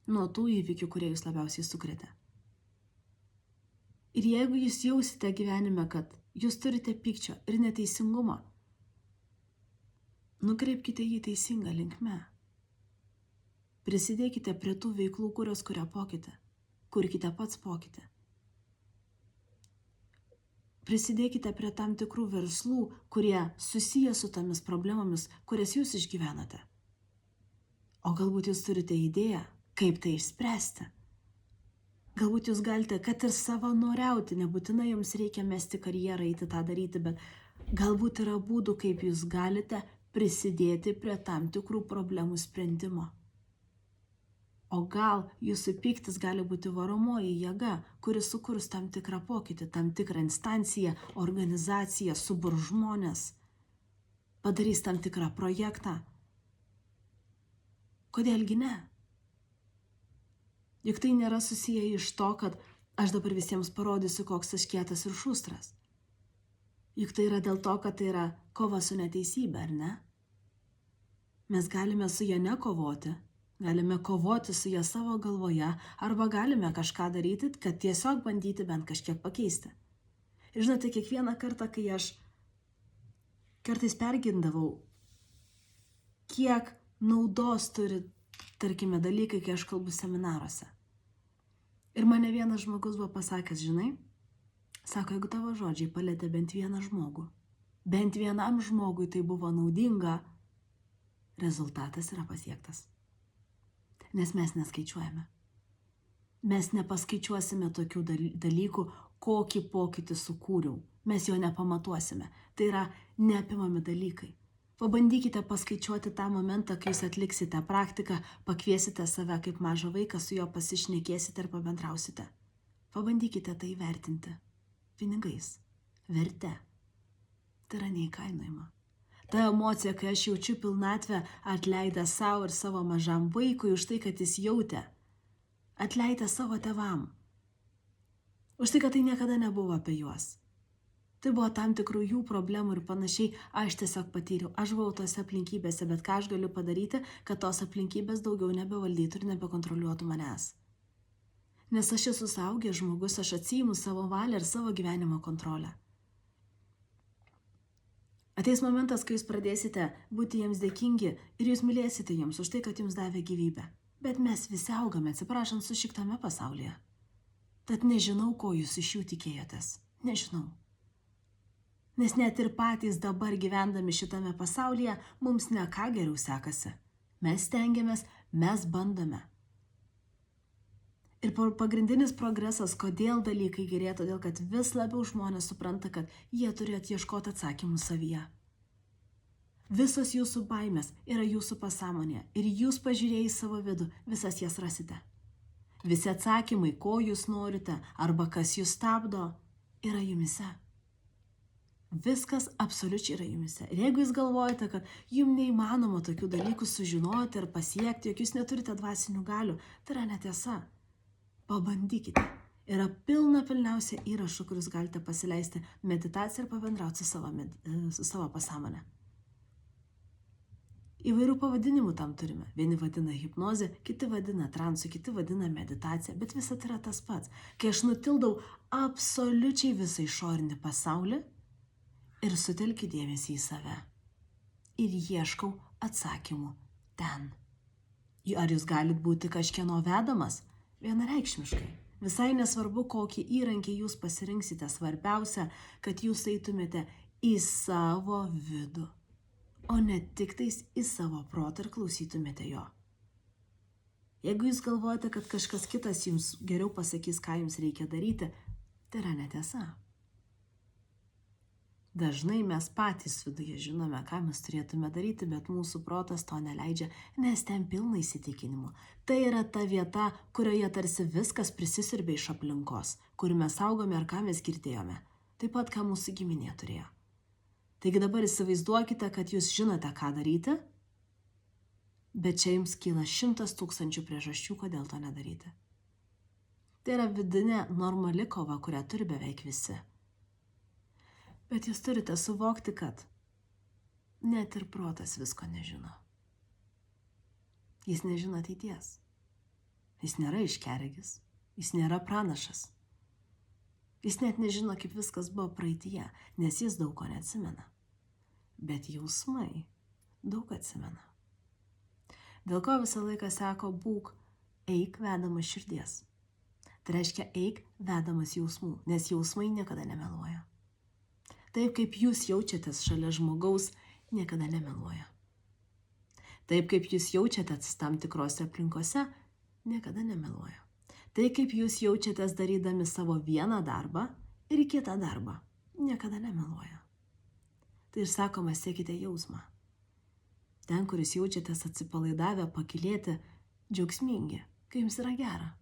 A: nuo tų įvykių, kurie jūs labiausiai sukrėtė. Ir jeigu jūs jausite gyvenime, kad jūs turite pykčio ir neteisingumo, nukreipkite jį teisingą linkme. Prisidėkite prie tų veiklų, kurios kuria pokytį. Kurkite pats pokytį. Prisidėkite prie tam tikrų verslų, kurie susiję su tomis problemomis, kurias jūs išgyvenate. O galbūt jūs turite idėją, kaip tai išspręsti. Galbūt jūs galite, kad ir savanoriauti, nebūtinai jums reikia mesti karjerą, eiti tą daryti, bet galbūt yra būdų, kaip jūs galite prisidėti prie tam tikrų problemų sprendimo. O gal jūsų pyktis gali būti varomoji jėga, kuri sukurs tam tikrą pokytį, tam tikrą instanciją, organizaciją, suburs žmonės. padarys tam tikrą projektą. Kodėlgi ne? Juk tai nėra susiję iš to, kad aš dabar visiems parodysiu, koks aš kietas ir šustras. Juk tai yra dėl to, kad tai yra kova su neteisybė, ar ne? Mes galime su ja nekovoti, galime kovoti su ja savo galvoje, arba galime kažką daryti, kad tiesiog bandyti bent kažkiek pakeisti. Ir žinote, kiekvieną kartą, kai aš kartais pergindavau, kiek naudos turi, tarkime, dalykai, kai aš kalbu seminaruose. Ir mane vienas žmogus buvo pasakęs, žinai, sako, jeigu tavo žodžiai palietė bent vieną žmogų, bent vienam žmogui tai buvo naudinga, rezultatas yra pasiektas. Nes mes neskaičiuojame. Mes nepaskaičiuosime tokių dalykų, kokį pokytį sukūriau. Mes jo nepamatuosime. Tai yra neapimami dalykai. Pabandykite paskaičiuoti tą momentą, kai jūs atliksite praktiką, pakviesite save kaip mažą vaiką, su juo pasišnekėsite ir pabendrausite. Pabandykite tai vertinti. Pinigais. Verte. Tai yra neįkainojama. Ta emocija, kai aš jaučiu pilnatvę, atleidę savo ir savo mažam vaikui už tai, kad jis jautė. Atleidę savo tėvam. Už tai, kad tai niekada nebuvo apie juos. Tai buvo tam tikrų jų problemų ir panašiai, aš tiesiog patyriau. Aš buvau tose aplinkybėse, bet ką aš galiu padaryti, kad tos aplinkybės daugiau nebevaldytų ir nebekontroliuotų manęs. Nes aš esu suaugęs žmogus, aš atsiimu savo valią ir savo gyvenimo kontrolę. Ateis momentas, kai jūs pradėsite būti jiems dėkingi ir jūs mylėsite jiems už tai, kad jums davė gyvybę. Bet mes visi augame, atsiprašant, sušiktame pasaulyje. Tad nežinau, ko jūs iš jų tikėjotės. Nežinau. Nes net ir patys dabar gyvendami šitame pasaulyje, mums ne ką geriau sekasi. Mes stengiamės, mes bandome. Ir pagrindinis progresas, kodėl dalykai gerėja, todėl kad vis labiau žmonės supranta, kad jie turi ieškoti atsakymų savyje. Visos jūsų baimės yra jūsų pasąmonėje ir jūs pažiūrėję į savo vidų, visas jas rasite. Visi atsakymai, ko jūs norite arba kas jūs stabdo, yra jumise. Viskas absoliučiai yra jumise. Ir jeigu jūs galvojate, kad jums neįmanoma tokių dalykų sužinoti ir pasiekti, jog jūs neturite dvasinių galių, tai yra netiesa. Pabandykite. Yra pilniausia įrašų, kuriuos galite pasileisti meditaciją ir pabendrauti su savo pasąmonę. Įvairių pavadinimų tam turime. Vieni vadina hipnozė, kiti vadina transu, kiti vadina meditacija, bet visa tai yra tas pats. Kai aš nutildau absoliučiai visą išorinį pasaulį ir sutelkiu dėmesį į save. Ir ieškau atsakymų ten. Ar jūs galit būti kažkieno vedamas? Vienareikšmiškai. Visai nesvarbu, kokį įrankį jūs pasirinksite, svarbiausia, kad jūs eitumėte į savo vidų, o ne tik tais į savo protą ir klausytumėte jo. Jeigu jūs galvojate, kad kažkas kitas jums geriau pasakys, ką jums reikia daryti, tai yra netiesa. Dažnai mes patys viduje žinome, ką mes turėtume daryti, bet mūsų protas to neleidžia, nes ten pilna įsitikinimų. Tai yra ta vieta, kurioje tarsi viskas prisisiurbė iš aplinkos, kur mes augome ar ką mes girdėjome. Taip pat, ką mūsų giminė turėjo. Taigi dabar įsivaizduokite, kad jūs žinote, ką daryti, bet čia jums kyla 100 000 priežasčių, kodėl to nedaryti. Tai yra vidinė normali kova, kurią turi beveik visi. Bet jūs turite suvokti, kad net ir protas visko nežino. Jis nežino ateities. Jis nėra iškeregis. Jis nėra pranašas. Jis net nežino, kaip viskas buvo praeityje, nes jis daug ko neatsimena. Bet jausmai daug atsimena. Dėl ko visą laiką sako, būk, eik vedamas širdies. Tai reiškia, eik vedamas jausmų, nes jausmai niekada nemeluoja. Taip, kaip jūs jaučiatės šalia žmogaus, niekada nemeluoja. Taip, kaip jūs jaučiatės tam tikrose aplinkose, niekada nemeluoja. Tai, kaip jūs jaučiatės darydami savo vieną darbą ir kitą darbą, niekada nemeluoja. Tai ir sakoma, siekite jausmą. Ten, kur jūs jaučiatės atsipalaidavę, pakylėti, džiaugsmingi, kai jums yra gera.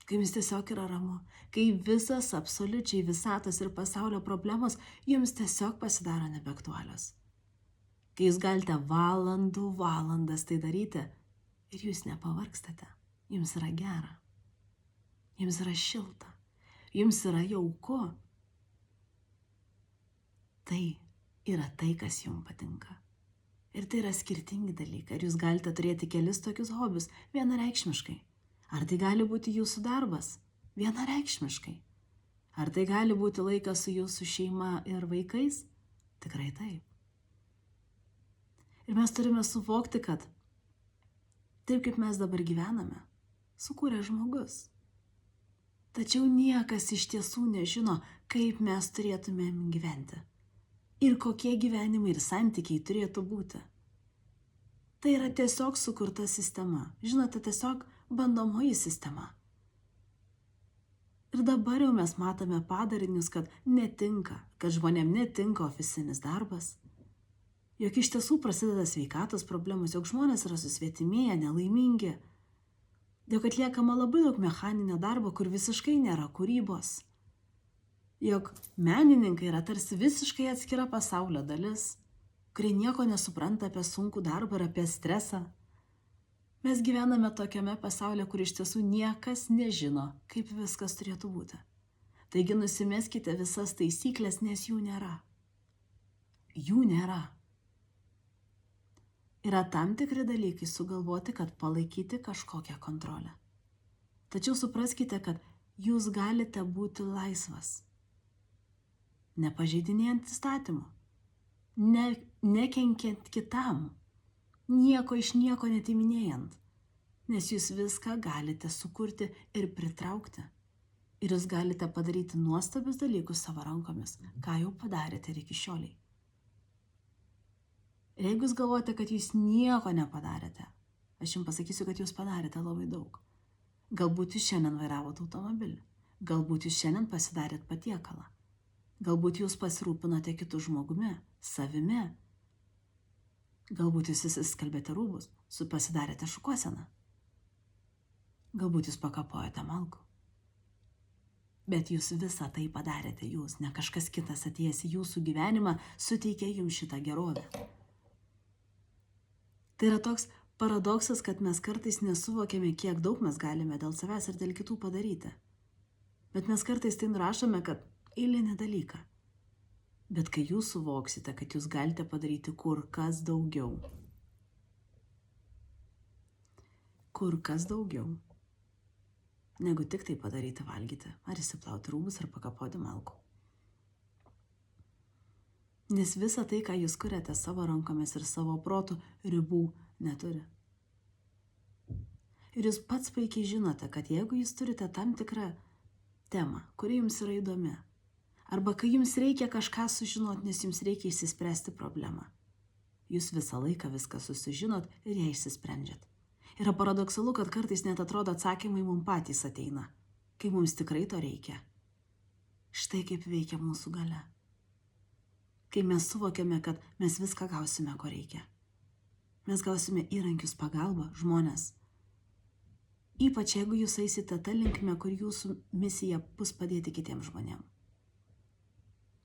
A: Kai jums tiesiog yra ramu, kai visas absoliučiai visatos ir pasaulio problemos jums tiesiog pasidaro nebeaktualios. kai jūs galite valandas tai daryti ir jūs nepavargstate, jums yra gera, jums yra šilta, jums yra jauku. Tai yra tai, kas jums patinka. Ir tai yra skirtingi dalykai. Ir jūs galite turėti kelis tokius hobius vienareikšmiškai. Ar tai gali būti jūsų darbas? Vienareikšmiškai. Ar tai gali būti laikas su jūsų šeima ir vaikais? Tikrai taip. Ir mes turime suvokti, kad taip kaip mes dabar gyvename, sukūrė žmogus. Tačiau niekas iš tiesų nežino, kaip mes turėtumėm gyventi. Ir kokie gyvenimai ir santykiai turėtų būti. Tai yra tiesiog sukurta sistema. Žinote, tiesiog bandomoji sistema. Ir dabar jau mes matome padarinius, kad netinka, kad žmonėm netinka ofisinis darbas. Jog iš tiesų prasideda sveikatos problemos, jog žmonės yra susvetimėję, nelaimingi. Jog atliekama labai daug mechaninio darbo, kur visiškai nėra kūrybos. Jog menininkai yra tarsi visiškai atskira pasaulio dalis, kurie nieko nesupranta apie sunkų darbą ir apie stresą. Mes gyvename tokiame pasaulyje, kur iš tiesų niekas nežino, kaip viskas turėtų būti. Taigi nusimeskite visas taisyklės, nes jų nėra. Jų nėra. Yra tam tikri dalykai sugalvoti, kad palaikyti kažkokią kontrolę. Tačiau supraskite, kad jūs galite būti laisvas. Nepažeidinėjant įstatymų, nekenkiant kitam, nieko iš nieko netiminėjant, nes jūs viską galite sukurti ir pritraukti. Ir jūs galite padaryti nuostabius dalykus savo rankomis, ką jau padarėte ir iki šioliai. Ir jeigu jūs galvojate, kad jūs nieko nepadarėte, aš jums pasakysiu, kad jūs padarėte labai daug. Galbūt jūs šiandien vairavote automobilį, galbūt jūs šiandien pasidarėt patiekalą. Galbūt jūs pasirūpinote kitų žmogumi, savimi. Galbūt jūs įsiskalbėte rūbus, pasidarėte šukuoseną. Galbūt jūs pakapojate malkų. Bet jūs visą tai padarėte jūs, ne kažkas kitas atėjęs į jūsų gyvenimą suteikė jums šitą gerovę. Tai yra toks paradoksas, kad mes kartais nesuvokėme, kiek daug mes galime dėl savęs ir dėl kitų padaryti. Bet mes kartais tai nurašome, kad eilinį dalyką. Bet kai jūs suvoksite, kad jūs galite padaryti kur kas daugiau, negu tik tai padaryti valgyti, ar įsiplauti rūbus, ar pakapoti malkų. Nes visa tai, ką jūs kuriate savo rankomis ir savo protu, ribų neturi. Ir jūs pats puikiai žinote, kad jeigu jūs turite tam tikrą temą, kuri jums yra įdomi, arba kai jums reikia kažką sužinoti, nes jums reikia išsispręsti problemą, jūs visą laiką viską susižinot ir ją išsisprendžiat. Yra paradoksalu, kad kartais net atrodo atsakymai mums patys ateina, kai mums tikrai to reikia. Štai kaip veikia mūsų galia. Kai mes suvokiame, kad mes viską gausime, ko reikia. Mes gausime įrankius, pagalbą, žmonės. Ypač jeigu jūs eisite tą linkmę, kur jūsų misija bus padėti kitiems žmonėms.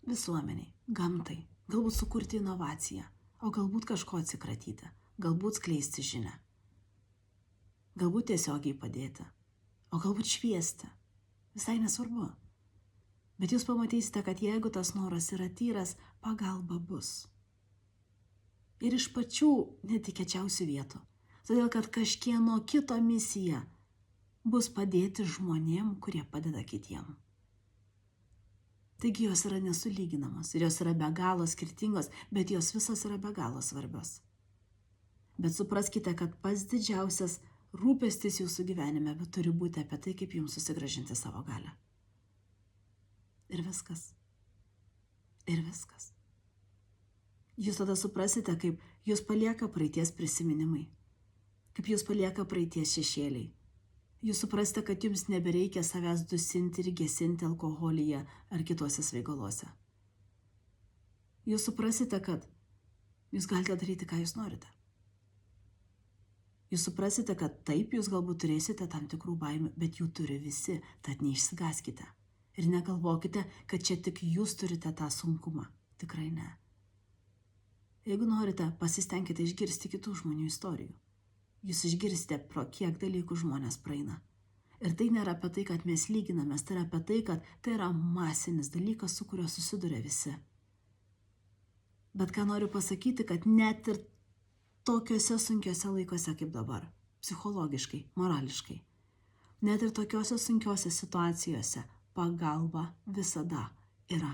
A: Visuomeniai, gamtai, galbūt sukurti inovaciją, o galbūt kažko atsikratyti, galbūt skleisti žinią. Galbūt tiesiogiai padėti, o galbūt šviesti. Visai nesvarbu. Bet jūs pamatysite, kad jeigu tas noras yra tyras, pagalba bus. Ir iš pačių netikėčiausių vietų. Todėl, kad kažkieno kito misija bus padėti žmonėm, kurie padeda kitiem. Taigi jos yra nesulyginamos ir jos yra be galo skirtingos, bet jos visos yra be galo svarbios. Bet supraskite, kad pats didžiausias rūpestis jūsų gyvenime, bet turi būti apie tai, kaip jums susigrąžinti savo galią. Ir viskas. Ir viskas. Jūs tada suprasite, kaip jūs palieka praeities prisiminimai, kaip jūs palieka praeities šešėliai. Jūs suprasite, kad jums nebereikia savęs dusinti ir gesinti alkoholyje ar kituose svaigaluose. Jūs suprasite, kad jūs galite daryti, ką jūs norite. Jūs suprasite, kad taip jūs galbūt turėsite tam tikrų baimių, bet jų turi visi, tad neišsigąskite. Ir negalvokite, kad čia tik jūs turite tą sunkumą. Tikrai ne. Jeigu norite, pasistengkite išgirsti kitų žmonių istorijų. Jūs išgirsite, pro kiek dalykų žmonės praeina. Ir tai nėra apie tai, kad mes lyginamės, tai yra apie tai, kad tai yra masinis dalykas, su kuriuo susiduria visi. Bet ką noriu pasakyti, kad net ir tokiuose sunkiuose laikuose kaip dabar, psichologiškai, morališkai, net ir tokiuose sunkiuose situacijose pagalba visada yra.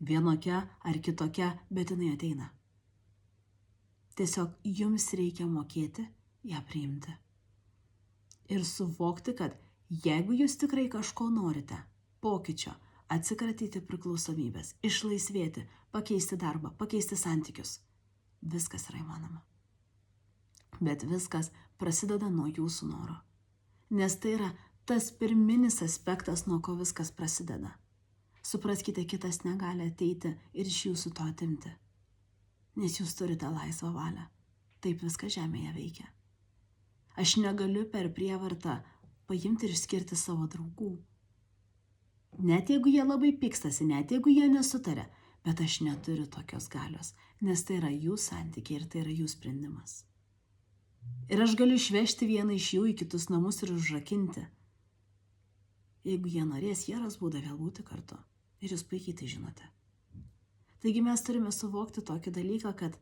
A: Vienokia ar kitokia, bet jinai ateina. Tiesiog jums reikia mokėti ją priimti. Ir suvokti, kad jeigu jūs tikrai kažko norite, pokyčio, atsikratyti priklausomybės, išlaisvėti, pakeisti darbą, pakeisti santykius, viskas yra įmanoma. Bet viskas prasideda nuo jūsų noro. Nes tai yra tas pirminis aspektas, nuo ko viskas prasideda. Supraskite, kitas negali ateiti ir iš jūsų to atimti. Nes jūs turite laisvą valią. Taip viskas žemėje veikia. Aš negaliu per prievartą paimti ir išskirti savo draugų. Net jeigu jie labai pykstasi, net jeigu jie nesutaria, bet aš neturiu tokios galios, nes tai yra jų santykiai ir tai yra jų sprendimas. Ir aš galiu išvežti vieną iš jų į kitus namus ir užrakinti. Jeigu jie norės, jie ras būdą vėl būti kartu. Ir jūs puikiai tai žinote. Taigi mes turime suvokti tokį dalyką, kad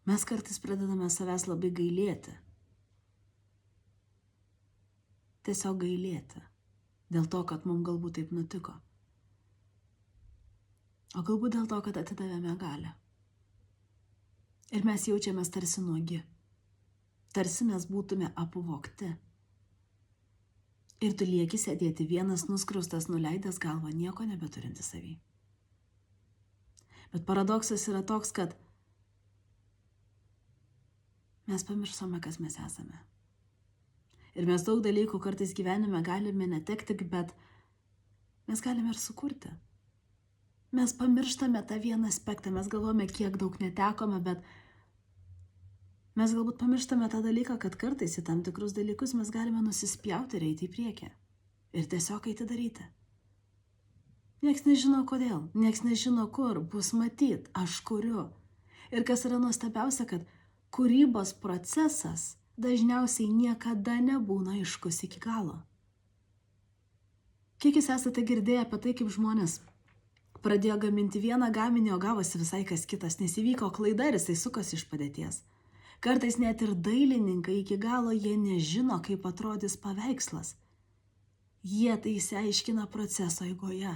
A: mes kartais pradedame savęs labai gailėti. Tiesiog gailėti. Dėl to, kad mums galbūt taip nutiko. O galbūt dėl to, kad atidavėme galią. Ir mes jaučiamės tarsi nuogi. Tarsi mes būtume apvogti. Ir tu lieki sėdėti vienas nuskriaustas, nuleidęs galvą, nieko nebeturinti savy. Bet paradoksas yra toks, kad mes pamiršome, kas mes esame. Ir mes daug dalykų kartais gyvenime galime netekti, bet mes galime ir sukurti. Mes pamirštame tą vieną aspektą, mes galvome, kiek daug netekome, bet mes galbūt pamirštame tą dalyką, kad kartais į tam tikrus dalykus mes galime nusispjauti ir eiti į priekį. Ir tiesiog eiti daryti. Niekas nežino kodėl, niekas nežino kur, bus matyt, aš kuriu. Ir kas yra nuostabiausia, kad kūrybos procesas dažniausiai niekada nebūna aiškus iki galo. Kiek jūs esate girdėję apie tai, kaip žmonės pradėjo gaminti vieną gaminį, o gavosi visai kas kitas, nes įvyko klaida ir jisai sukosi iš padėties. Kartais net ir dailininkai iki galo jie nežino, kaip atrodys paveikslas. Jie tai išsiaiškina proceso eigoje.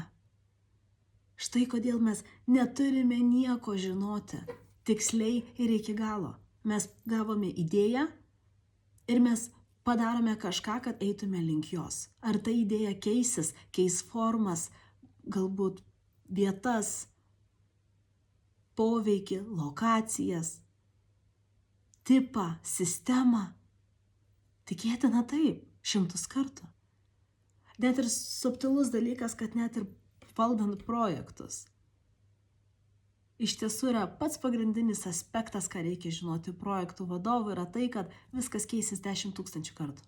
A: Štai kodėl mes neturime nieko žinoti tiksliai ir iki galo. Mes gavome idėją ir mes padarome kažką, kad eitume link jos. Ar ta idėja keisis, keis formas, galbūt vietas, poveikį, lokacijas, tipą, sistemą. Tikėtina taip, 100 kartų. Net ir subtilus dalykas, kad net ir valdant projektus. Iš tiesų yra pats pagrindinis aspektas, ką reikia žinoti projektų vadovui, yra tai, kad viskas keisis 10 000 kartų.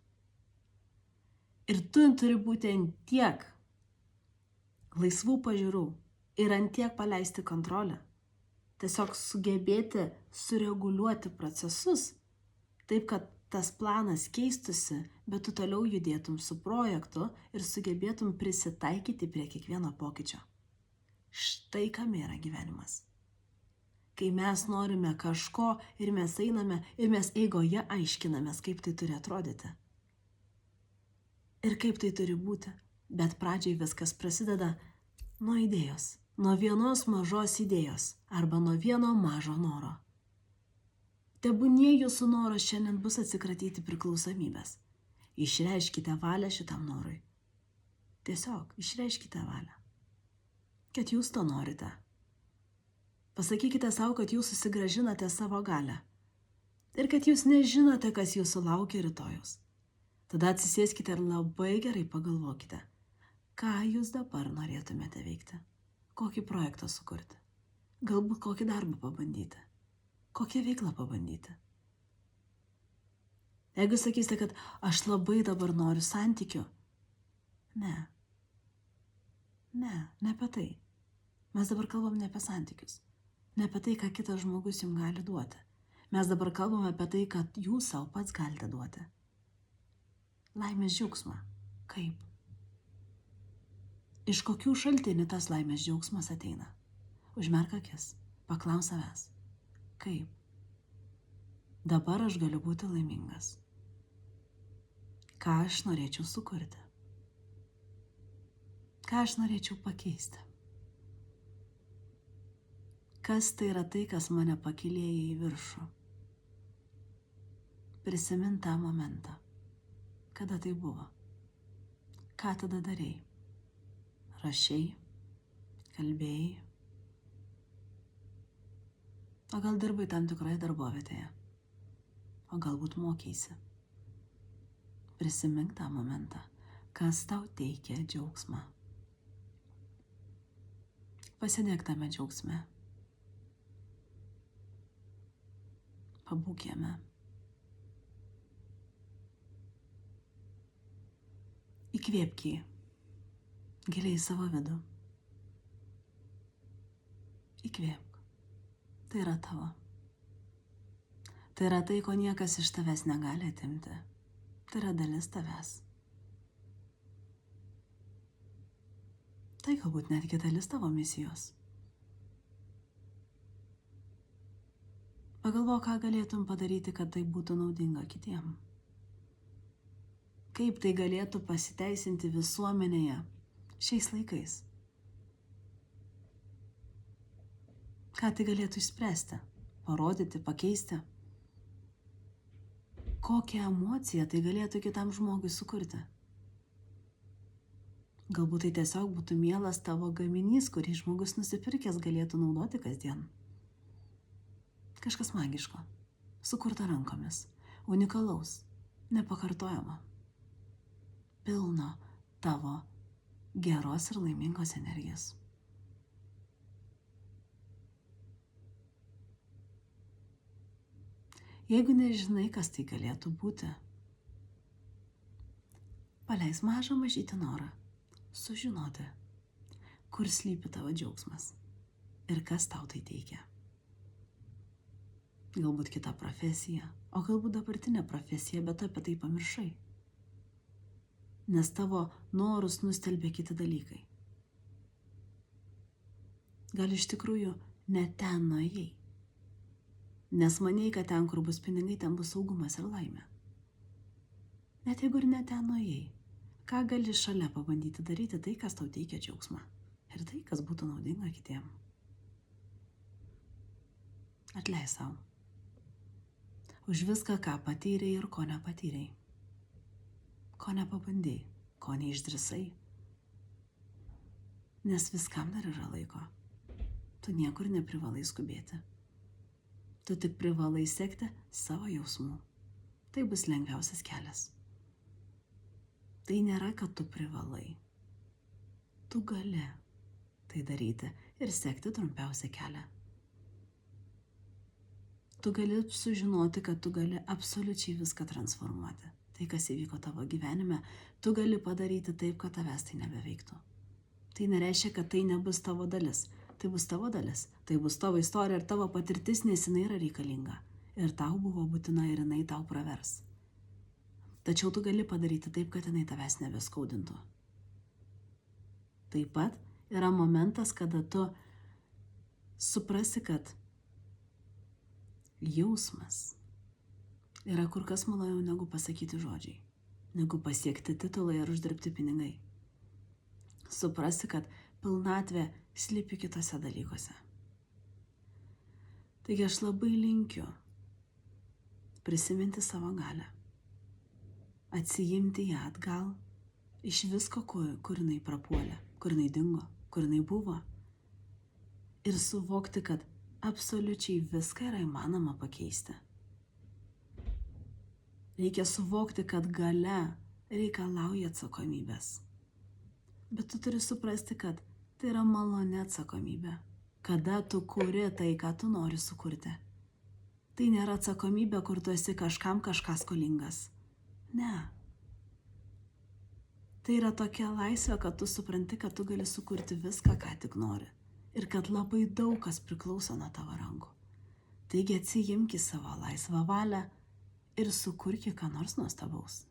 A: Ir tu turi būti ant tiek laisvų pažiūrų ir ant tiek paleisti kontrolę. Tiesiog sugebėti sureguliuoti procesus, taip kad tas planas keistusi, bet tu toliau judėtum su projektu ir sugebėtum prisitaikyti prie kiekvieno pokyčio. Štai kame yra gyvenimas. Kai mes norime kažko ir mes einame ir mes eigoje aiškinamės, kaip tai turi atrodyti. Ir kaip tai turi būti. Bet pradžiai viskas prasideda nuo idėjos. Nuo vienos mažos idėjos arba nuo vieno mažo noro. Tebūnie jūsų noras šiandien bus atsikratyti priklausomybės. Išreiškite valią šitam norui. Tiesiog išreiškite valią. Kad jūs to norite. Pasakykite savo, kad jūs susigrąžinate savo galią. Ir kad jūs nežinote, kas jūsų laukia rytojus. Tada atsisėskite ir labai gerai pagalvokite, ką jūs dabar norėtumėte veikti. Kokį projektą sukurti. Galbūt kokį darbą pabandyti. Kokią veiklą pabandyti. Jeigu sakysite, kad aš labai dabar noriu santykių. Ne apie tai. Mes dabar kalbam ne apie santykius, ne apie tai, ką kitas žmogus jums gali duoti. Mes dabar kalbame apie tai, kad jūs savo pats galite duoti. Laimės džiaugsmą. Kaip? Iš kokių šaltinių tas laimės džiaugsmas ateina? Užmerk akis, paklaus savęs. Kaip? Dabar aš galiu būti laimingas. Ką aš norėčiau sukurti? Ką aš norėčiau pakeisti? Kas tai yra tai, kas mane pakylėja į viršų? Prisimint tą momentą. Kada tai buvo? Ką tada darei? Rašei? Kalbėjai? O gal dirbai tam tikroje darbovietėje? O galbūt mokeisi? Prisimink tą momentą. Kas tau teikia džiaugsmą? Pasidėk tame džiaugsme. Pabūk jame. Įkvėpk jį giliai į savo vidų. Įkvėpk. Tai yra tavo. Tai yra tai, ko niekas iš tavęs negali atimti. Tai yra dalis tavęs. Tai galbūt netgi dalis tavo misijos. Pagalvok, ką galėtum padaryti, kad tai būtų naudinga kitiem. Kaip tai galėtų pasiteisinti visuomenėje šiais laikais? Ką tai galėtų išspręsti, parodyti, pakeisti? Kokią emociją tai galėtų kitam žmogui sukurti? Galbūt tai tiesiog būtų mielas tavo gaminys, kurį žmogus nusipirkęs galėtų naudoti kasdien. Kažkas magiško, sukurta rankomis, unikalaus, nepakartojama. Pilno tavo geros ir laimingos energijos. Jeigu nežinai, kas tai galėtų būti, paleis mažytį norą sužinoti, kur slypi tavo džiaugsmas ir kas tau tai teikia. Galbūt kita profesija, o galbūt dabartinė profesija, bet apie tai pamiršai. Nes tavo norus nustelbė kiti dalykai. Gal iš tikrųjų ne ten nuėjai. Nes manei, kad ten, kur bus pinigai, ten bus saugumas ir laimė. Net jeigu ir ne ten nuėjai, ką gali šalia pabandyti daryti tai, kas tau teikia džiaugsmą. Ir tai, kas būtų naudinga kitiem. Atleis sau. Už viską, ką patyrei ir ko nepatyrei. Ko nepabandėjai, ko neišdrįsai. Nes viskam dar yra laiko. Tu niekur neprivalai skubėti. Tu tik privalai sekti savo jausmų. Tai bus lengviausias kelias. Tai nėra, kad tu privalai. Tu gali tai daryti ir sekti trumpiausią kelią. Tu gali sužinoti, kad tu gali absoliučiai viską transformuoti. Tai, kas įvyko tavo gyvenime, tu gali padaryti taip, kad tavęs tai nebeveiktų. Tai nereiškia, kad tai nebus tavo dalis. Tai bus tavo dalis. Tai bus tavo istorija ir tavo patirtis, nes jinai yra reikalinga. Ir tau buvo būtina ir jinai tau pravers. Tačiau tu gali padaryti taip, kad jinai tavęs nebeskaudintų. Taip pat yra momentas, kada tu suprasi, kad jausmas yra kur kas maloniau negu pasakyti žodžiai, negu pasiekti titulai ar uždirbti pinigai. Suprasi, kad pilnatvė slypi kitose dalykuose. Taigi aš labai linkiu prisiminti savo galią, atsiimti ją atgal iš visko, kur jinai prapuolė, kur jinai dingo, kur jinai buvo. Ir suvokti, kad absoliučiai viską yra įmanoma pakeisti. Reikia suvokti, kad galia reikalauja atsakomybės. Bet tu turi suprasti, kad tai yra maloni atsakomybė. Kada tu kuri tai, ką tu nori sukurti. Tai nėra atsakomybė, kur tu esi kažkam kažką skolingas. Ne. Tai yra tokia laisvė, kad tu supranti, kad tu gali sukurti viską, ką tik nori. ir kad labai daug kas priklauso nuo tavo rankų. Taigi atsijimki savo laisvą valią ir sukurki ką nors nuostabaus.